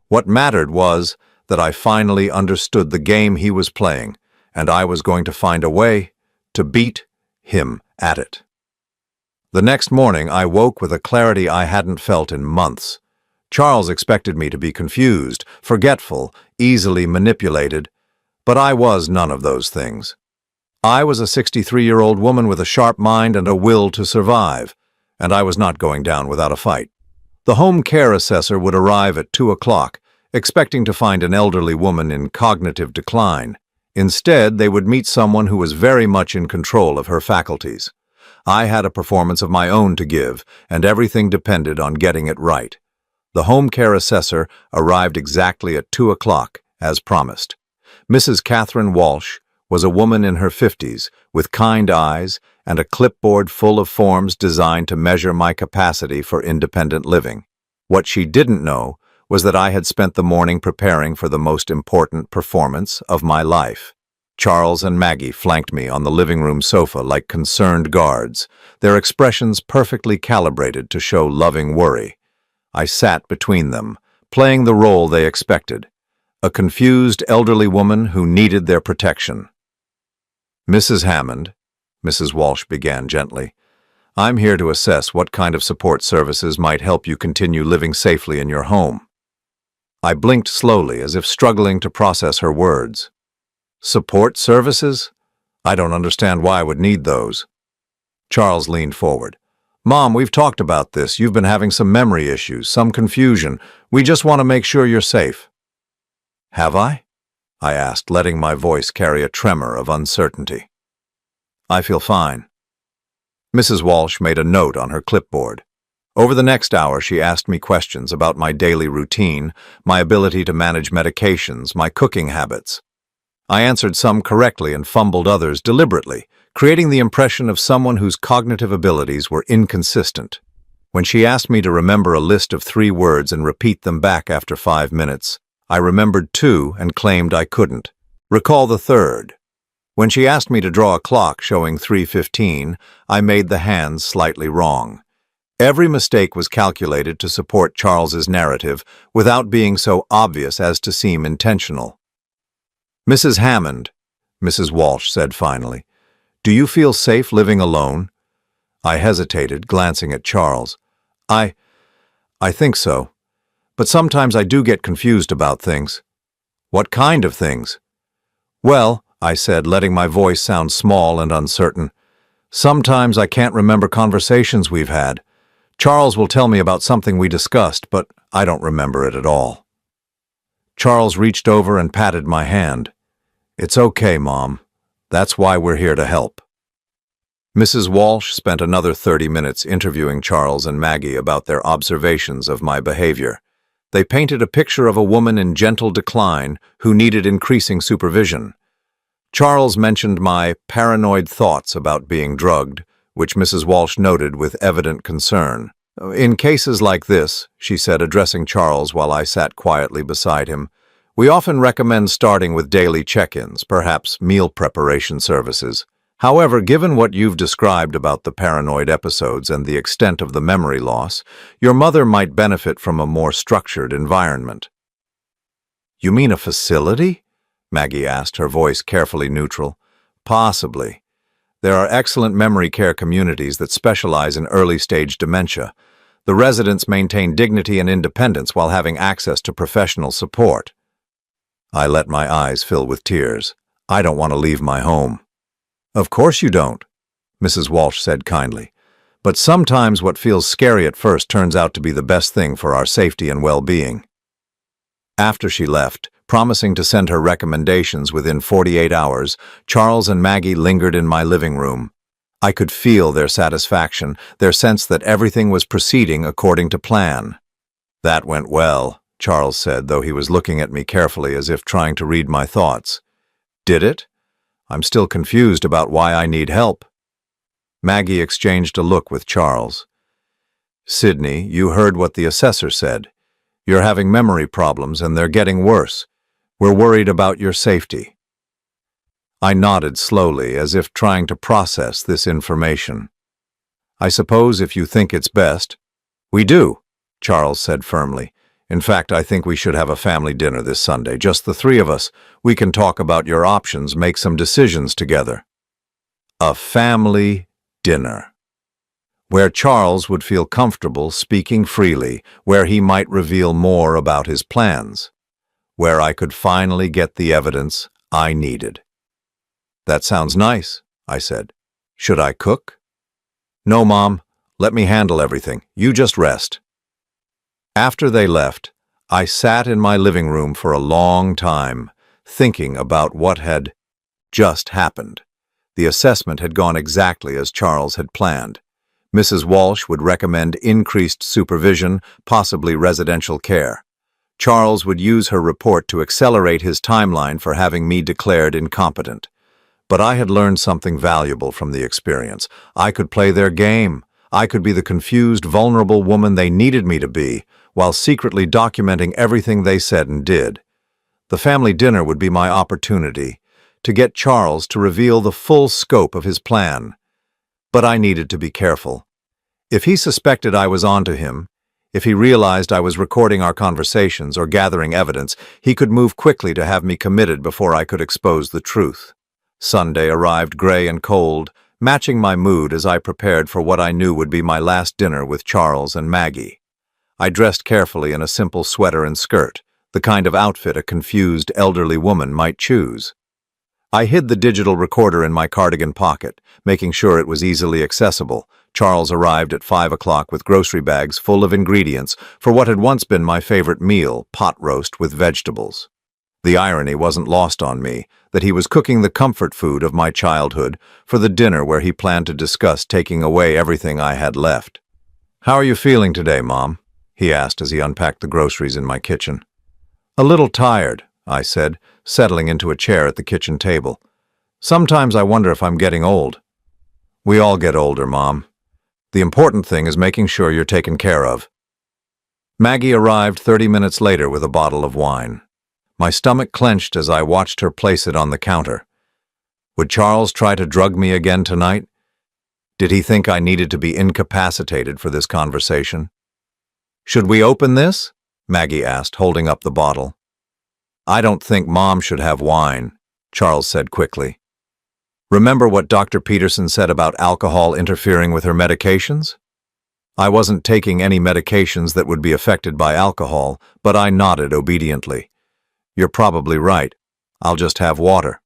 What mattered was that I finally understood the game he was playing, and I was going to find a way to beat him at it. The next morning, I woke with a clarity I hadn't felt in months. Charles expected me to be confused, forgetful, easily manipulated, but I was none of those things. I was a 63-year-old woman with a sharp mind and a will to survive, and I was not going down without a fight. The home care assessor would arrive at 2 o'clock, expecting to find an elderly woman in cognitive decline. Instead, they would meet someone who was very much in control of her faculties. I had a performance of my own to give, and everything depended on getting it right. The home care assessor arrived exactly at 2 o'clock, as promised. Mrs. Catherine Walsh was a woman in her 50s, with kind eyes and a clipboard full of forms designed to measure my capacity for independent living. What she didn't know was that I had spent the morning preparing for the most important performance of my life. Charles and Maggie flanked me on the living room sofa like concerned guards, their expressions perfectly calibrated to show loving worry. I sat between them, playing the role they expected, a confused elderly woman who needed their protection. "Mrs. Hammond," Mrs. Walsh began gently, "I'm here to assess what kind of support services might help you continue living safely in your home." I blinked slowly, as if struggling to process her words. "Support services? I don't understand why I would need those." Charles leaned forward. "Mom, we've talked about this. You've been having some memory issues, some confusion. We just want to make sure you're safe." "Have I?" I asked, letting my voice carry a tremor of uncertainty. "I feel fine." Mrs. Walsh made a note on her clipboard. Over the next hour, she asked me questions about my daily routine, my ability to manage medications, my cooking habits. I answered some correctly and fumbled others deliberately, creating the impression of someone whose cognitive abilities were inconsistent. When she asked me to remember a list of 3 words and repeat them back after 5 minutes, I remembered 2 and claimed I couldn't. Recall the third. When she asked me to draw a clock showing 3:15, I made the hands slightly wrong. Every mistake was calculated to support Charles's narrative without being so obvious as to seem intentional. "Mrs. Hammond," Mrs. Walsh said finally, "do you feel safe living alone?" I hesitated, glancing at Charles. I think so. But sometimes I do get confused about things." "What kind of things?" "Well," I said, letting my voice sound small and uncertain, "sometimes I can't remember conversations we've had. Charles will tell me about something we discussed, but I don't remember it at all." Charles reached over and patted my hand. "It's okay, Mom. That's why we're here to help." Mrs. Walsh spent another 30 minutes interviewing Charles and Maggie about their observations of my behavior. They painted a picture of a woman in gentle decline who needed increasing supervision. Charles mentioned my paranoid thoughts about being drugged, which Mrs. Walsh noted with evident concern. "In cases like this," she said, addressing Charles while I sat quietly beside him, "we often recommend starting with daily check-ins, perhaps meal preparation services. However, given what you've described about the paranoid episodes and the extent of the memory loss, your mother might benefit from a more structured environment." You mean a facility? Maggie asked, her voice carefully neutral. Possibly. There are excellent memory care communities that specialize in early-stage dementia. The residents maintain dignity and independence while having access to professional support. I let my eyes fill with tears. I don't want to leave my home. Of course you don't, Mrs. Walsh said kindly. But sometimes what feels scary at first turns out to be the best thing for our safety and well-being. After she left, promising to send her recommendations within 48 hours, Charles and Maggie lingered in my living room. I could feel their satisfaction, their sense that everything was proceeding according to plan. That went well, Charles said, though he was looking at me carefully as if trying to read my thoughts. Did it? I'm still confused about why I need help. Maggie exchanged a look with Charles. Sydney, you heard what the assessor said. You're having memory problems and they're getting worse. We're worried about your safety. I nodded slowly, as if trying to process this information. I suppose if you think it's best. We do, Charles said firmly. In fact, I think we should have a family dinner this Sunday, just the three of us. We can talk about your options, make some decisions together. A family dinner. Where Charles would feel comfortable speaking freely, where he might reveal more about his plans, where I could finally get the evidence I needed. That sounds nice, I said. Should I cook? No, Mom. Let me handle everything. You just rest. After they left, I sat in my living room for a long time, thinking about what had just happened. The assessment had gone exactly as Charles had planned. Mrs. Walsh would recommend increased supervision, possibly residential care. Charles would use her report to accelerate his timeline for having me declared incompetent. But I had learned something valuable from the experience. I could play their game. I could be the confused, vulnerable woman they needed me to be, while secretly documenting everything they said and did. The family dinner would be my opportunity to get Charles to reveal the full scope of his plan. But I needed to be careful. If he suspected I was onto him, if he realized I was recording our conversations or gathering evidence, he could move quickly to have me committed before I could expose the truth. Sunday arrived gray and cold, matching my mood as I prepared for what I knew would be my last dinner with Charles and Maggie. I dressed carefully in a simple sweater and skirt, the kind of outfit a confused elderly woman might choose. I hid the digital recorder in my cardigan pocket, making sure it was easily accessible. Charles arrived at 5 o'clock with grocery bags full of ingredients for what had once been my favorite meal, pot roast with vegetables. The irony wasn't lost on me that he was cooking the comfort food of my childhood for the dinner where he planned to discuss taking away everything I had left. "How are you feeling today, Mom?" he asked as he unpacked the groceries in my kitchen. "A little tired," I said, settling into a chair at the kitchen table. "Sometimes I wonder if I'm getting old." "We all get older, Mom. The important thing is making sure you're taken care of." Maggie arrived 30 minutes later with a bottle of wine. My stomach clenched as I watched her place it on the counter. Would Charles try to drug me again tonight? Did he think I needed to be incapacitated for this conversation? "Should we open this?" Maggie asked, holding up the bottle. "I don't think Mom should have wine," Charles said quickly. "Remember what Dr. Peterson said about alcohol interfering with her medications?" I wasn't taking any medications that would be affected by alcohol, but I nodded obediently. "You're probably right. I'll just have water."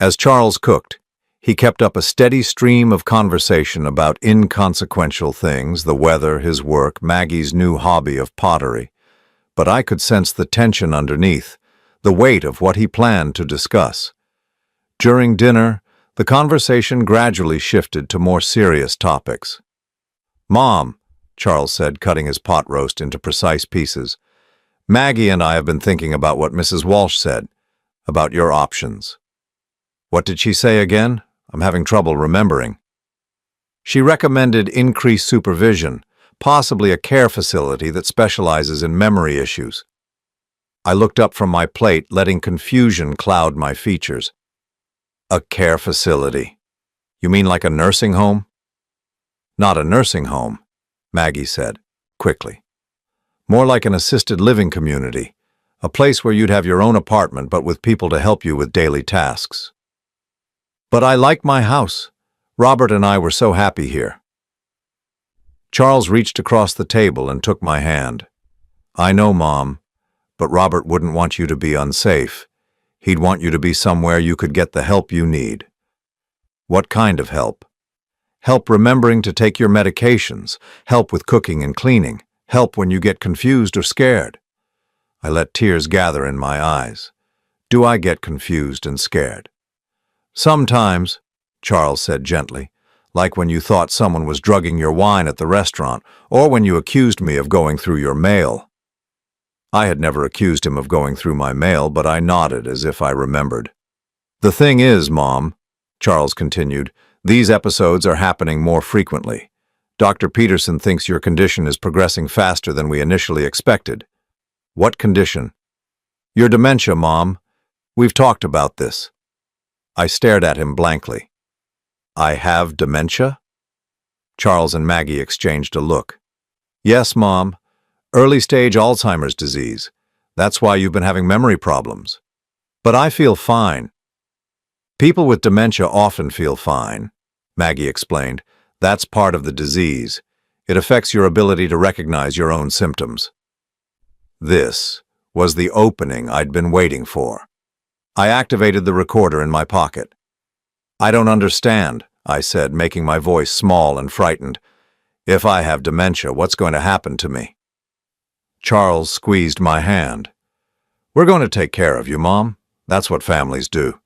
As Charles cooked, he kept up a steady stream of conversation about inconsequential things, the weather, his work, Maggie's new hobby of pottery. But I could sense the tension underneath, the weight of what he planned to discuss. During dinner, the conversation gradually shifted to more serious topics. "Mom," Charles said, cutting his pot roast into precise pieces, "Maggie and I have been thinking about what Mrs. Walsh said, about your options." "What did she say again? I'm having trouble remembering." "She recommended increased supervision, possibly a care facility that specializes in memory issues." I looked up from my plate, letting confusion cloud my features. "A care facility? You mean like a nursing home?" "Not a nursing home," Maggie said, quickly. "More like an assisted living community, A place where you'd have your own apartment but with people to help you with daily tasks. But I like my house. Robert and I were so happy here. Charles reached across the table and took my hand. I know, Mom, but Robert wouldn't want you to be unsafe. He'd want you to be somewhere you could get the help you need. What kind of help? Help remembering to take your medications, help with cooking and cleaning, help when you get confused or scared. I let tears gather in my eyes. Do I get confused and scared? Sometimes, Charles said gently, like when you thought someone was drugging your wine at the restaurant, or when you accused me of going through your mail. I had never accused him of going through my mail, but I nodded as if I remembered. The thing is, Mom, Charles continued, these episodes are happening more frequently. Dr. Peterson thinks your condition is progressing faster than we initially expected. What condition? Your dementia, Mom. We've talked about this. I stared at him blankly. I have dementia? Charles and Maggie exchanged a look. Yes, Mom. Early-stage Alzheimer's disease. That's why you've been having memory problems. But I feel fine. People with dementia often feel fine, Maggie explained. That's part of the disease. It affects your ability to recognize your own symptoms. This was the opening I'd been waiting for. I activated the recorder in my pocket. I don't understand, I said, making my voice small and frightened. If I have dementia, what's going to happen to me? Charles squeezed my hand. We're going to take care of you, Mom. That's what families do.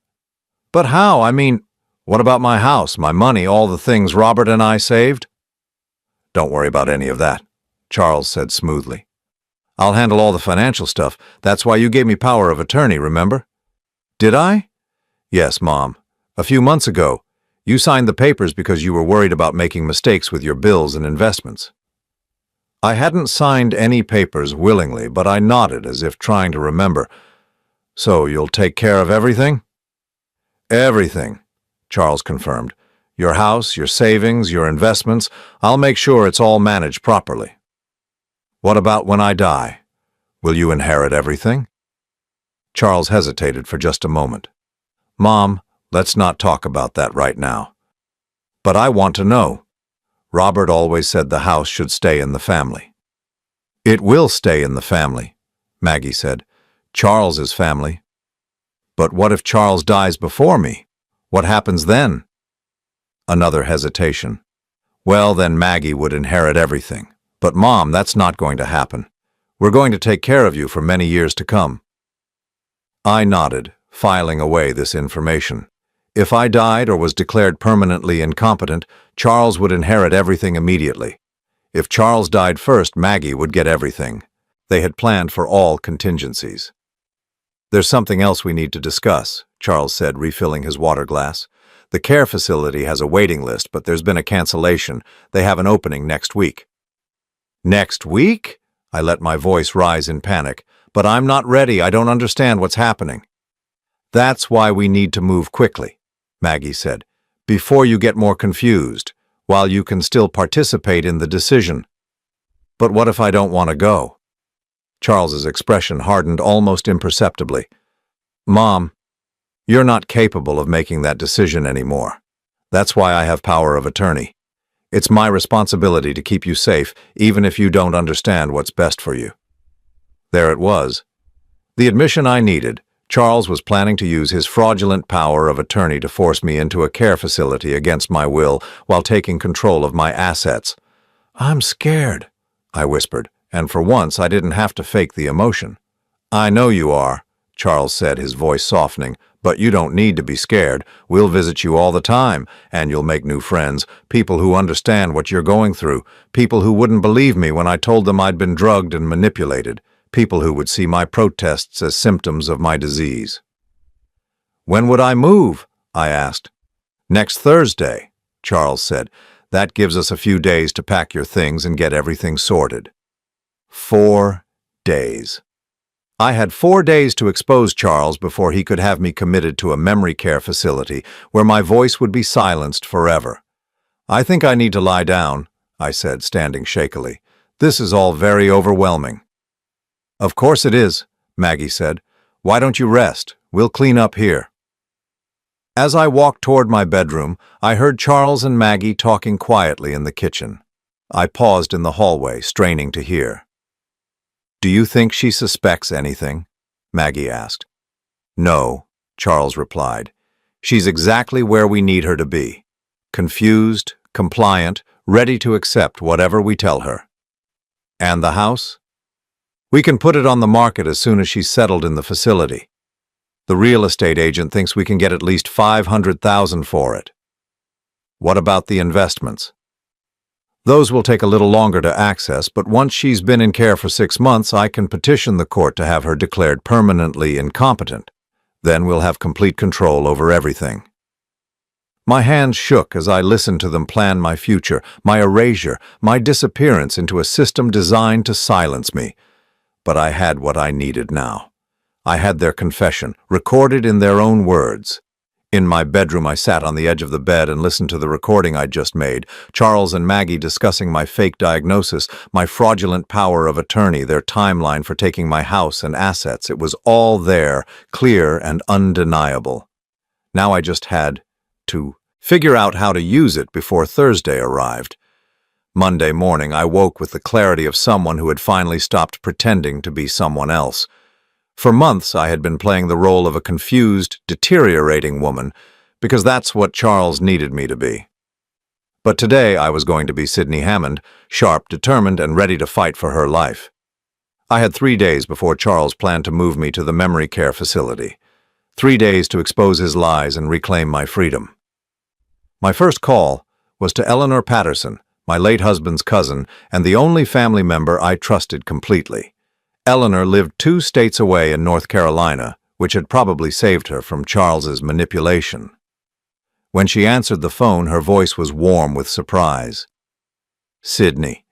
But how? I mean, what about my house, my money, all the things Robert and I saved? Don't worry about any of that, Charles said smoothly. I'll handle all the financial stuff. That's why you gave me power of attorney, remember? Did I? Yes, Mom. A few months ago, you signed the papers because you were worried about making mistakes with your bills and investments. I hadn't signed any papers willingly, but I nodded as if trying to remember. So you'll take care of everything? Everything, Charles confirmed. Your house, your savings, your investments. I'll make sure it's all managed properly. What about when I die? Will you inherit everything? Charles hesitated for just a moment. Mom, let's not talk about that right now. But I want to know. Robert always said the house should stay in the family. It will stay in the family, Maggie said. Charles's family. But what if Charles dies before me? What happens then? Another hesitation. Well, then Maggie would inherit everything. But Mom, that's not going to happen. We're going to take care of you for many years to come. I nodded, filing away this information. If I died or was declared permanently incompetent, Charles would inherit everything immediately. If Charles died first, Maggie would get everything. They had planned for all contingencies. There's something else we need to discuss, Charles said, refilling his water glass. The care facility has a waiting list, but there's been a cancellation. They have an opening next week. Next week? I let my voice rise in panic. But I'm not ready. I don't understand what's happening. That's why we need to move quickly, Maggie said, before you get more confused, while you can still participate in the decision. But what if I don't want to go? Charles's expression hardened almost imperceptibly. Mom, you're not capable of making that decision anymore. That's why I have power of attorney. It's my responsibility to keep you safe, even if you don't understand what's best for you. There it was. The admission I needed. Charles was planning to use his fraudulent power of attorney to force me into a care facility against my will while taking control of my assets. I'm scared, I whispered, and for once I didn't have to fake the emotion. I know you are, Charles said, his voice softening, but you don't need to be scared. We'll visit you all the time, and you'll make new friends, people who understand what you're going through, people who wouldn't believe me when I told them I'd been drugged and manipulated, people who would see my protests as symptoms of my disease. When would I move? I asked. Next Thursday, Charles said. That gives us a few days to pack your things and get everything sorted. 4 days. I had 4 days to expose Charles before he could have me committed to a memory care facility where my voice would be silenced forever. I think I need to lie down, I said, standing shakily. This is all very overwhelming. Of course it is, Maggie said. "Why don't you rest? We'll clean up here." As I walked toward my bedroom, I heard Charles and Maggie talking quietly in the kitchen. I paused in the hallway, straining to hear. "Do you think she suspects anything?" Maggie asked. "No," Charles replied. "She's exactly where we need her to be. Confused, compliant, ready to accept whatever we tell her." "And the house?" "We can put it on the market as soon as she's settled in the facility. The real estate agent thinks we can get at least $500,000 for it." "What about the investments?" "Those will take a little longer to access, but once she's been in care for 6 months, I can petition the court to have her declared permanently incompetent. Then we'll have complete control over everything." My hands shook as I listened to them plan my future, my erasure, my disappearance into a system designed to silence me. But I had what I needed now. I had their confession, recorded in their own words. In my bedroom, I sat on the edge of the bed and listened to the recording I'd just made, Charles and Maggie discussing my fake diagnosis, my fraudulent power of attorney, their timeline for taking my house and assets. It was all there, clear and undeniable. Now I just had to figure out how to use it before Thursday arrived. Monday morning, I woke with the clarity of someone who had finally stopped pretending to be someone else. For months, I had been playing the role of a confused, deteriorating woman, because that's what Charles needed me to be. But today, I was going to be Sydney Hammond, sharp, determined, and ready to fight for her life. I had 3 days before Charles planned to move me to the memory care facility. 3 days to expose his lies and reclaim my freedom. My first call was to Eleanor Patterson, my late husband's cousin, and the only family member I trusted completely. Eleanor lived 2 states away in North Carolina, which had probably saved her from Charles's manipulation. When she answered the phone, her voice was warm with surprise. "Sydney,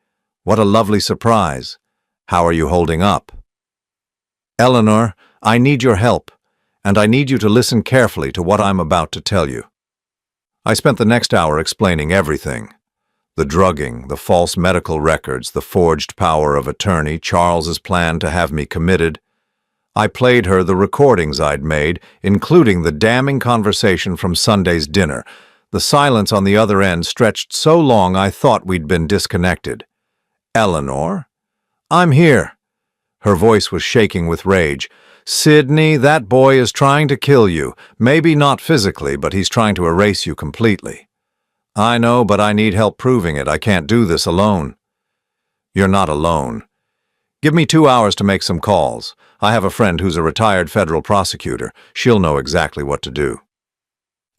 what a lovely surprise. How are you holding up?" "Eleanor, I need your help, and I need you to listen carefully to what I'm about to tell you." I spent the next hour explaining everything. The drugging, the false medical records, the forged power of attorney, Charles's plan to have me committed. I played her the recordings I'd made, including the damning conversation from Sunday's dinner. The silence on the other end stretched so long I thought we'd been disconnected. "Eleanor? I'm here." Her voice was shaking with rage. "Sydney, that boy is trying to kill you. Maybe not physically, but he's trying to erase you completely." "I know, but I need help proving it. I can't do this alone." "You're not alone. Give me 2 hours to make some calls. I have a friend who's a retired federal prosecutor. She'll know exactly what to do."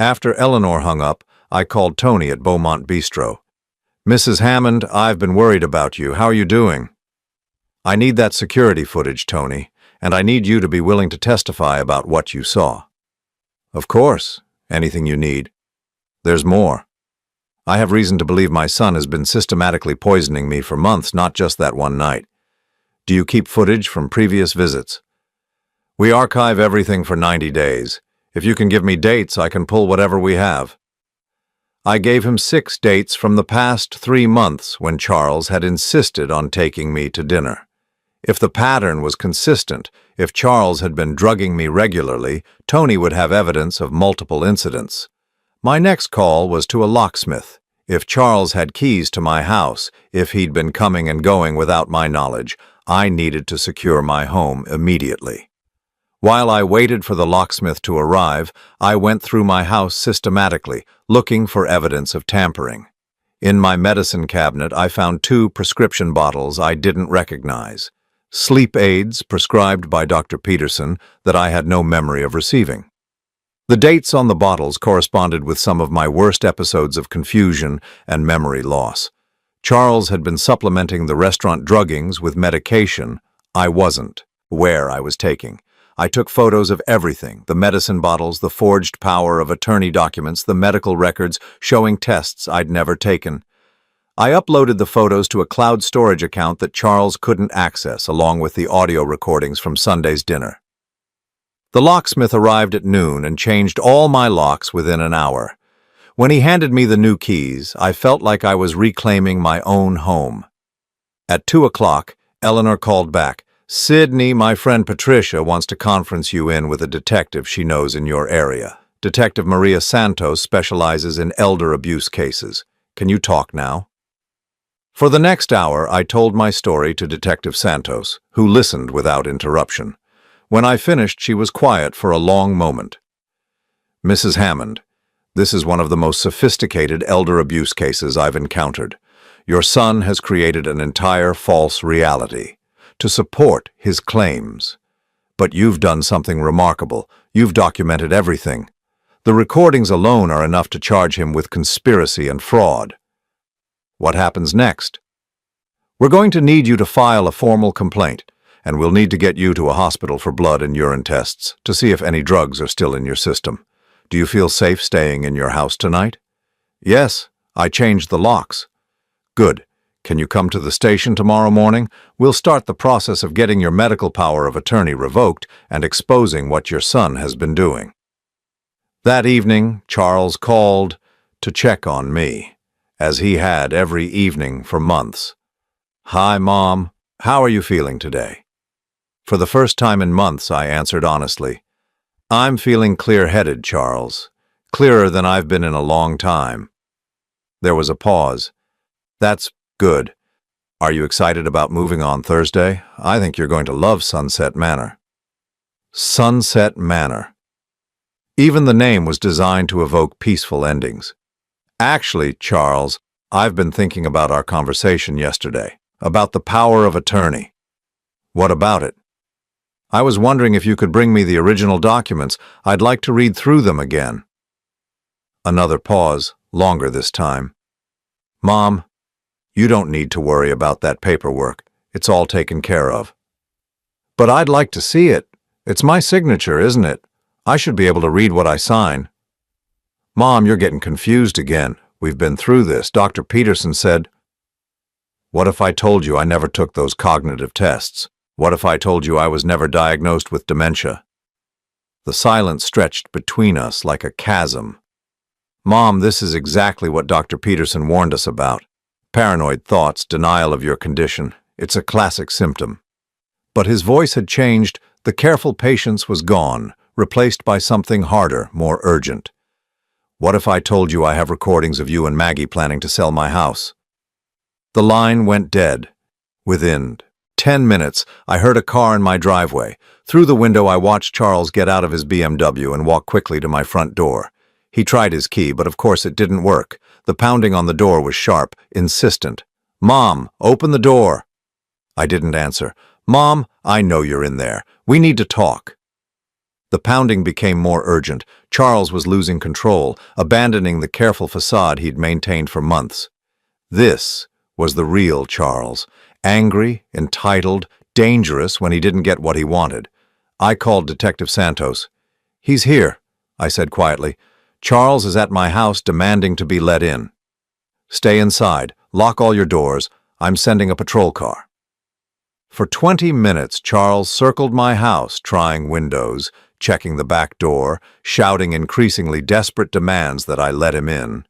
After Eleanor hung up, I called Tony at Beaumont Bistro. "Mrs. Hammond, I've been worried about you. How are you doing?" "I need that security footage, Tony, and I need you to be willing to testify about what you saw." "Of course. Anything you need." "There's more. I have reason to believe my son has been systematically poisoning me for months, not just that one night. Do you keep footage from previous visits?" "We archive everything for 90 days. If you can give me dates, I can pull whatever we have." I gave him 6 dates from the past 3 months when Charles had insisted on taking me to dinner. If the pattern was consistent, if Charles had been drugging me regularly, Tony would have evidence of multiple incidents. My next call was to a locksmith. If Charles had keys to my house, if he'd been coming and going without my knowledge, I needed to secure my home immediately. While I waited for the locksmith to arrive, I went through my house systematically, looking for evidence of tampering. In my medicine cabinet, I found 2 prescription bottles I didn't recognize. Sleep aids prescribed by Dr. Peterson that I had no memory of receiving. The dates on the bottles corresponded with some of my worst episodes of confusion and memory loss. Charles had been supplementing the restaurant druggings with medication I wasn't aware I was taking. I took photos of everything, the medicine bottles, the forged power of attorney documents, the medical records showing tests I'd never taken. I uploaded the photos to a cloud storage account that Charles couldn't access, along with the audio recordings from Sunday's dinner. The locksmith arrived at noon and changed all my locks within an hour. When he handed me the new keys, I felt like I was reclaiming my own home. At 2 o'clock, Eleanor called back. Sydney, my friend Patricia, wants to conference you in with a detective she knows in your area. Detective Maria Santos specializes in elder abuse cases. Can you talk now? For the next hour, I told my story to Detective Santos, who listened without interruption. When I finished, she was quiet for a long moment. Mrs. Hammond, this is one of the most sophisticated elder abuse cases I've encountered. Your son has created an entire false reality to support his claims. But you've done something remarkable. You've documented everything. The recordings alone are enough to charge him with conspiracy and fraud. What happens next? We're going to need you to file a formal complaint, and we'll need to get you to a hospital for blood and urine tests to see if any drugs are still in your system. Do you feel safe staying in your house tonight? Yes, I changed the locks. Good. Can you come to the station tomorrow morning? We'll start the process of getting your medical power of attorney revoked and exposing what your son has been doing. That evening, Charles called to check on me, as he had every evening for months. Hi, Mom. How are you feeling today? For the first time in months, I answered honestly. I'm feeling clear-headed, Charles. Clearer than I've been in a long time. There was a pause. That's good. Are you excited about moving on Thursday? I think you're going to love Sunset Manor. Sunset Manor. Even the name was designed to evoke peaceful endings. Actually, Charles, I've been thinking about our conversation yesterday, about the power of attorney. What about it? I was wondering if you could bring me the original documents. I'd like to read through them again. Another pause, longer this time. Mom, you don't need to worry about that paperwork. It's all taken care of. But I'd like to see it. It's my signature, isn't it? I should be able to read what I sign. Mom, you're getting confused again. We've been through this. Dr. Peterson said, what if I told you I never took those cognitive tests? What if I told you I was never diagnosed with dementia? The silence stretched between us like a chasm. Mom, this is exactly what Dr. Peterson warned us about. Paranoid thoughts, denial of your condition. It's a classic symptom. But his voice had changed. The careful patience was gone, replaced by something harder, more urgent. What if I told you I have recordings of you and Maggie planning to sell my house? The line went dead. Within 10 minutes, I heard a car in my driveway. Through the window, I watched Charles get out of his BMW and walk quickly to my front door. He tried his key, but of course it didn't work. The pounding on the door was sharp, insistent. Mom, open the door. I didn't answer. Mom, I know you're in there. We need to talk. The pounding became more urgent. Charles was losing control, abandoning the careful facade he'd maintained for months. This was the real Charles, angry, entitled, dangerous when he didn't get what he wanted. I called Detective Santos. He's here, I said quietly. Charles is at my house demanding to be let in. Stay inside. Lock all your doors. I'm sending a patrol car. For 20 minutes, Charles circled my house, trying windows, checking the back door, shouting increasingly desperate demands that I let him in.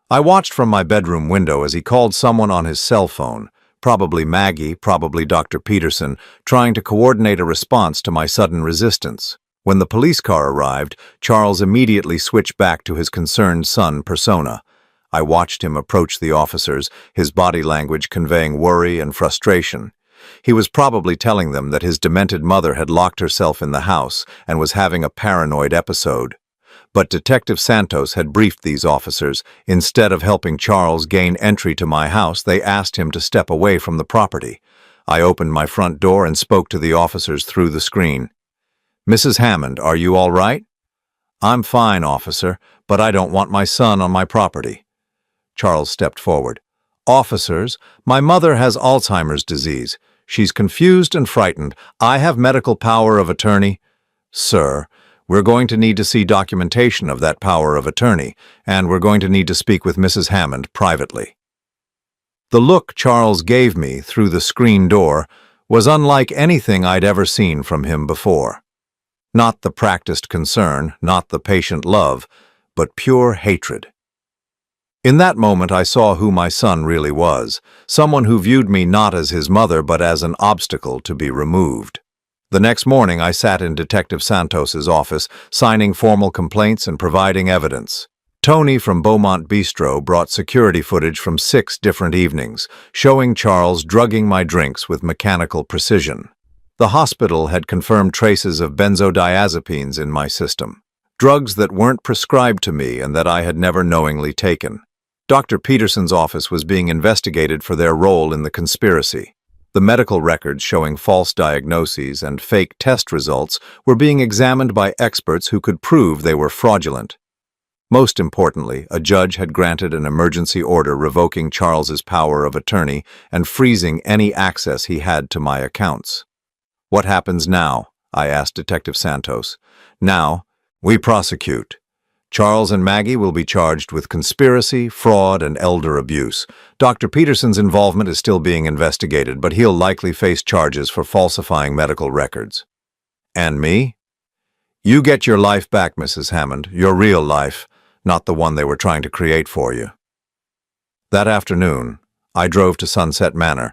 I watched from my bedroom window as he called someone on his cell phone, probably Maggie, probably Dr. Peterson, trying to coordinate a response to my sudden resistance. When the police car arrived, Charles immediately switched back to his concerned son persona. I watched him approach the officers, his body language conveying worry and frustration. He was probably telling them that his demented mother had locked herself in the house and was having a paranoid episode. But Detective Santos had briefed these officers. Instead of helping Charles gain entry to my house, they asked him to step away from the property. I opened my front door and spoke to the officers through the screen. Mrs. Hammond, are you all right? I'm fine, officer, but I don't want my son on my property. Charles stepped forward. Officers, my mother has Alzheimer's disease. She's confused and frightened. I have medical power of attorney. Sir, we're going to need to see documentation of that power of attorney, and we're going to need to speak with Mrs. Hammond privately. The look Charles gave me through the screen door was unlike anything I'd ever seen from him before. Not the practiced concern, not the patient love, but pure hatred. In that moment, I saw who my son really was, someone who viewed me not as his mother but as an obstacle to be removed. The next morning, I sat in Detective Santos's office, signing formal complaints and providing evidence. Tony from Beaumont Bistro brought security footage from 6 different evenings, showing Charles drugging my drinks with mechanical precision. The hospital had confirmed traces of benzodiazepines in my system, drugs that weren't prescribed to me and that I had never knowingly taken. Dr. Peterson's office was being investigated for their role in the conspiracy. The medical records showing false diagnoses and fake test results were being examined by experts who could prove they were fraudulent. Most importantly, a judge had granted an emergency order revoking Charles's power of attorney and freezing any access he had to my accounts. "What happens now?" I asked Detective Santos. "Now, we prosecute. Charles and Maggie will be charged with conspiracy, fraud, and elder abuse. Dr. Peterson's involvement is still being investigated, but he'll likely face charges for falsifying medical records." "And me?" "You get your life back, Mrs. Hammond, your real life, not the one they were trying to create for you." That afternoon, I drove to Sunset Manor,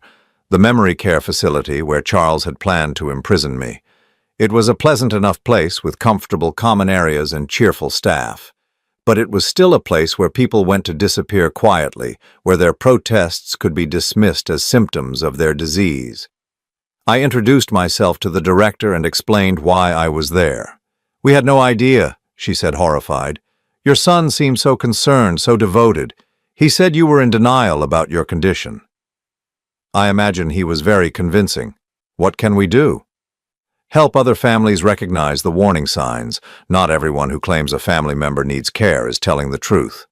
the memory care facility where Charles had planned to imprison me. It was a pleasant enough place with comfortable common areas and cheerful staff. But it was still a place where people went to disappear quietly, where their protests could be dismissed as symptoms of their disease. I introduced myself to the director and explained why I was there. "We had no idea," she said, horrified. "Your son seemed so concerned, so devoted. He said you were in denial about your condition." I imagine he was very convincing. What can we do? Help other families recognize the warning signs. Not everyone who claims a family member needs care is telling the truth.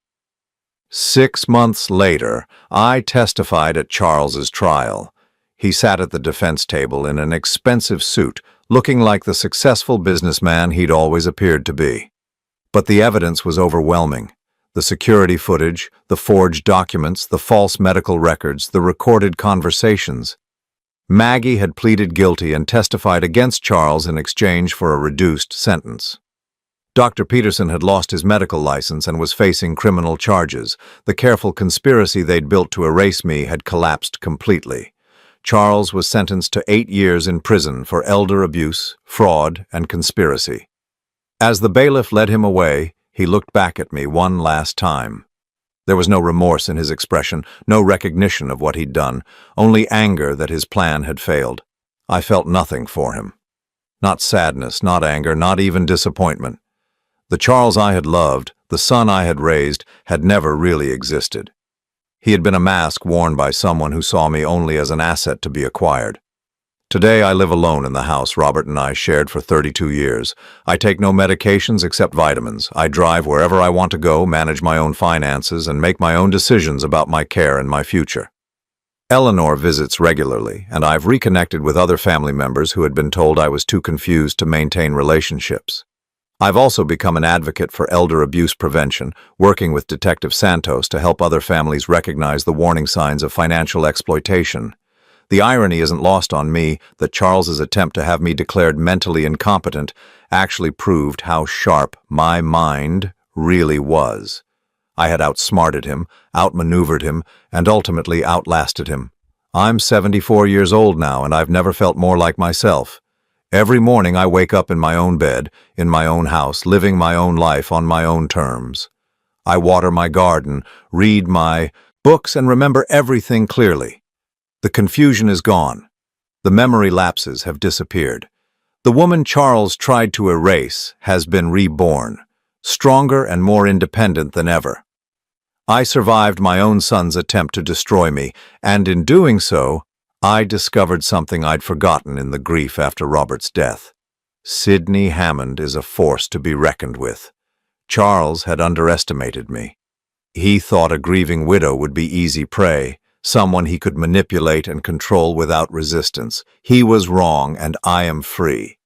6 months later, I testified at Charles's trial. He sat at the defense table in an expensive suit, looking like the successful businessman he'd always appeared to be. But the evidence was overwhelming. The security footage, the forged documents, the false medical records, the recorded conversations. Maggie had pleaded guilty and testified against Charles in exchange for a reduced sentence. Dr. Peterson had lost his medical license and was facing criminal charges. The careful conspiracy they'd built to erase me had collapsed completely. Charles was sentenced to 8 years in prison for elder abuse, fraud, and conspiracy. As the bailiff led him away, he looked back at me one last time. There was no remorse in his expression, no recognition of what he'd done, only anger that his plan had failed. I felt nothing for him. Not sadness, not anger, not even disappointment. The Charles I had loved, the son I had raised, had never really existed. He had been a mask worn by someone who saw me only as an asset to be acquired. Today I live alone in the house Robert and I shared for 32 years. I take no medications except vitamins. I drive wherever I want to go, manage my own finances, and make my own decisions about my care and my future. Eleanor visits regularly, and I've reconnected with other family members who had been told I was too confused to maintain relationships. I've also become an advocate for elder abuse prevention, working with Detective Santos to help other families recognize the warning signs of financial exploitation. The irony isn't lost on me that Charles's attempt to have me declared mentally incompetent actually proved how sharp my mind really was. I had outsmarted him, outmaneuvered him, and ultimately outlasted him. I'm 74 years old now, and I've never felt more like myself. Every morning I wake up in my own bed, in my own house, living my own life on my own terms. I water my garden, read my books, and remember everything clearly. The confusion is gone. The memory lapses have disappeared. The woman Charles tried to erase has been reborn, stronger and more independent than ever. I survived my own son's attempt to destroy me, and in doing so, I discovered something I'd forgotten in the grief after Robert's death. Sidney Hammond is a force to be reckoned with. Charles had underestimated me. He thought a grieving widow would be easy prey, someone he could manipulate and control without resistance. He was wrong, and I am free.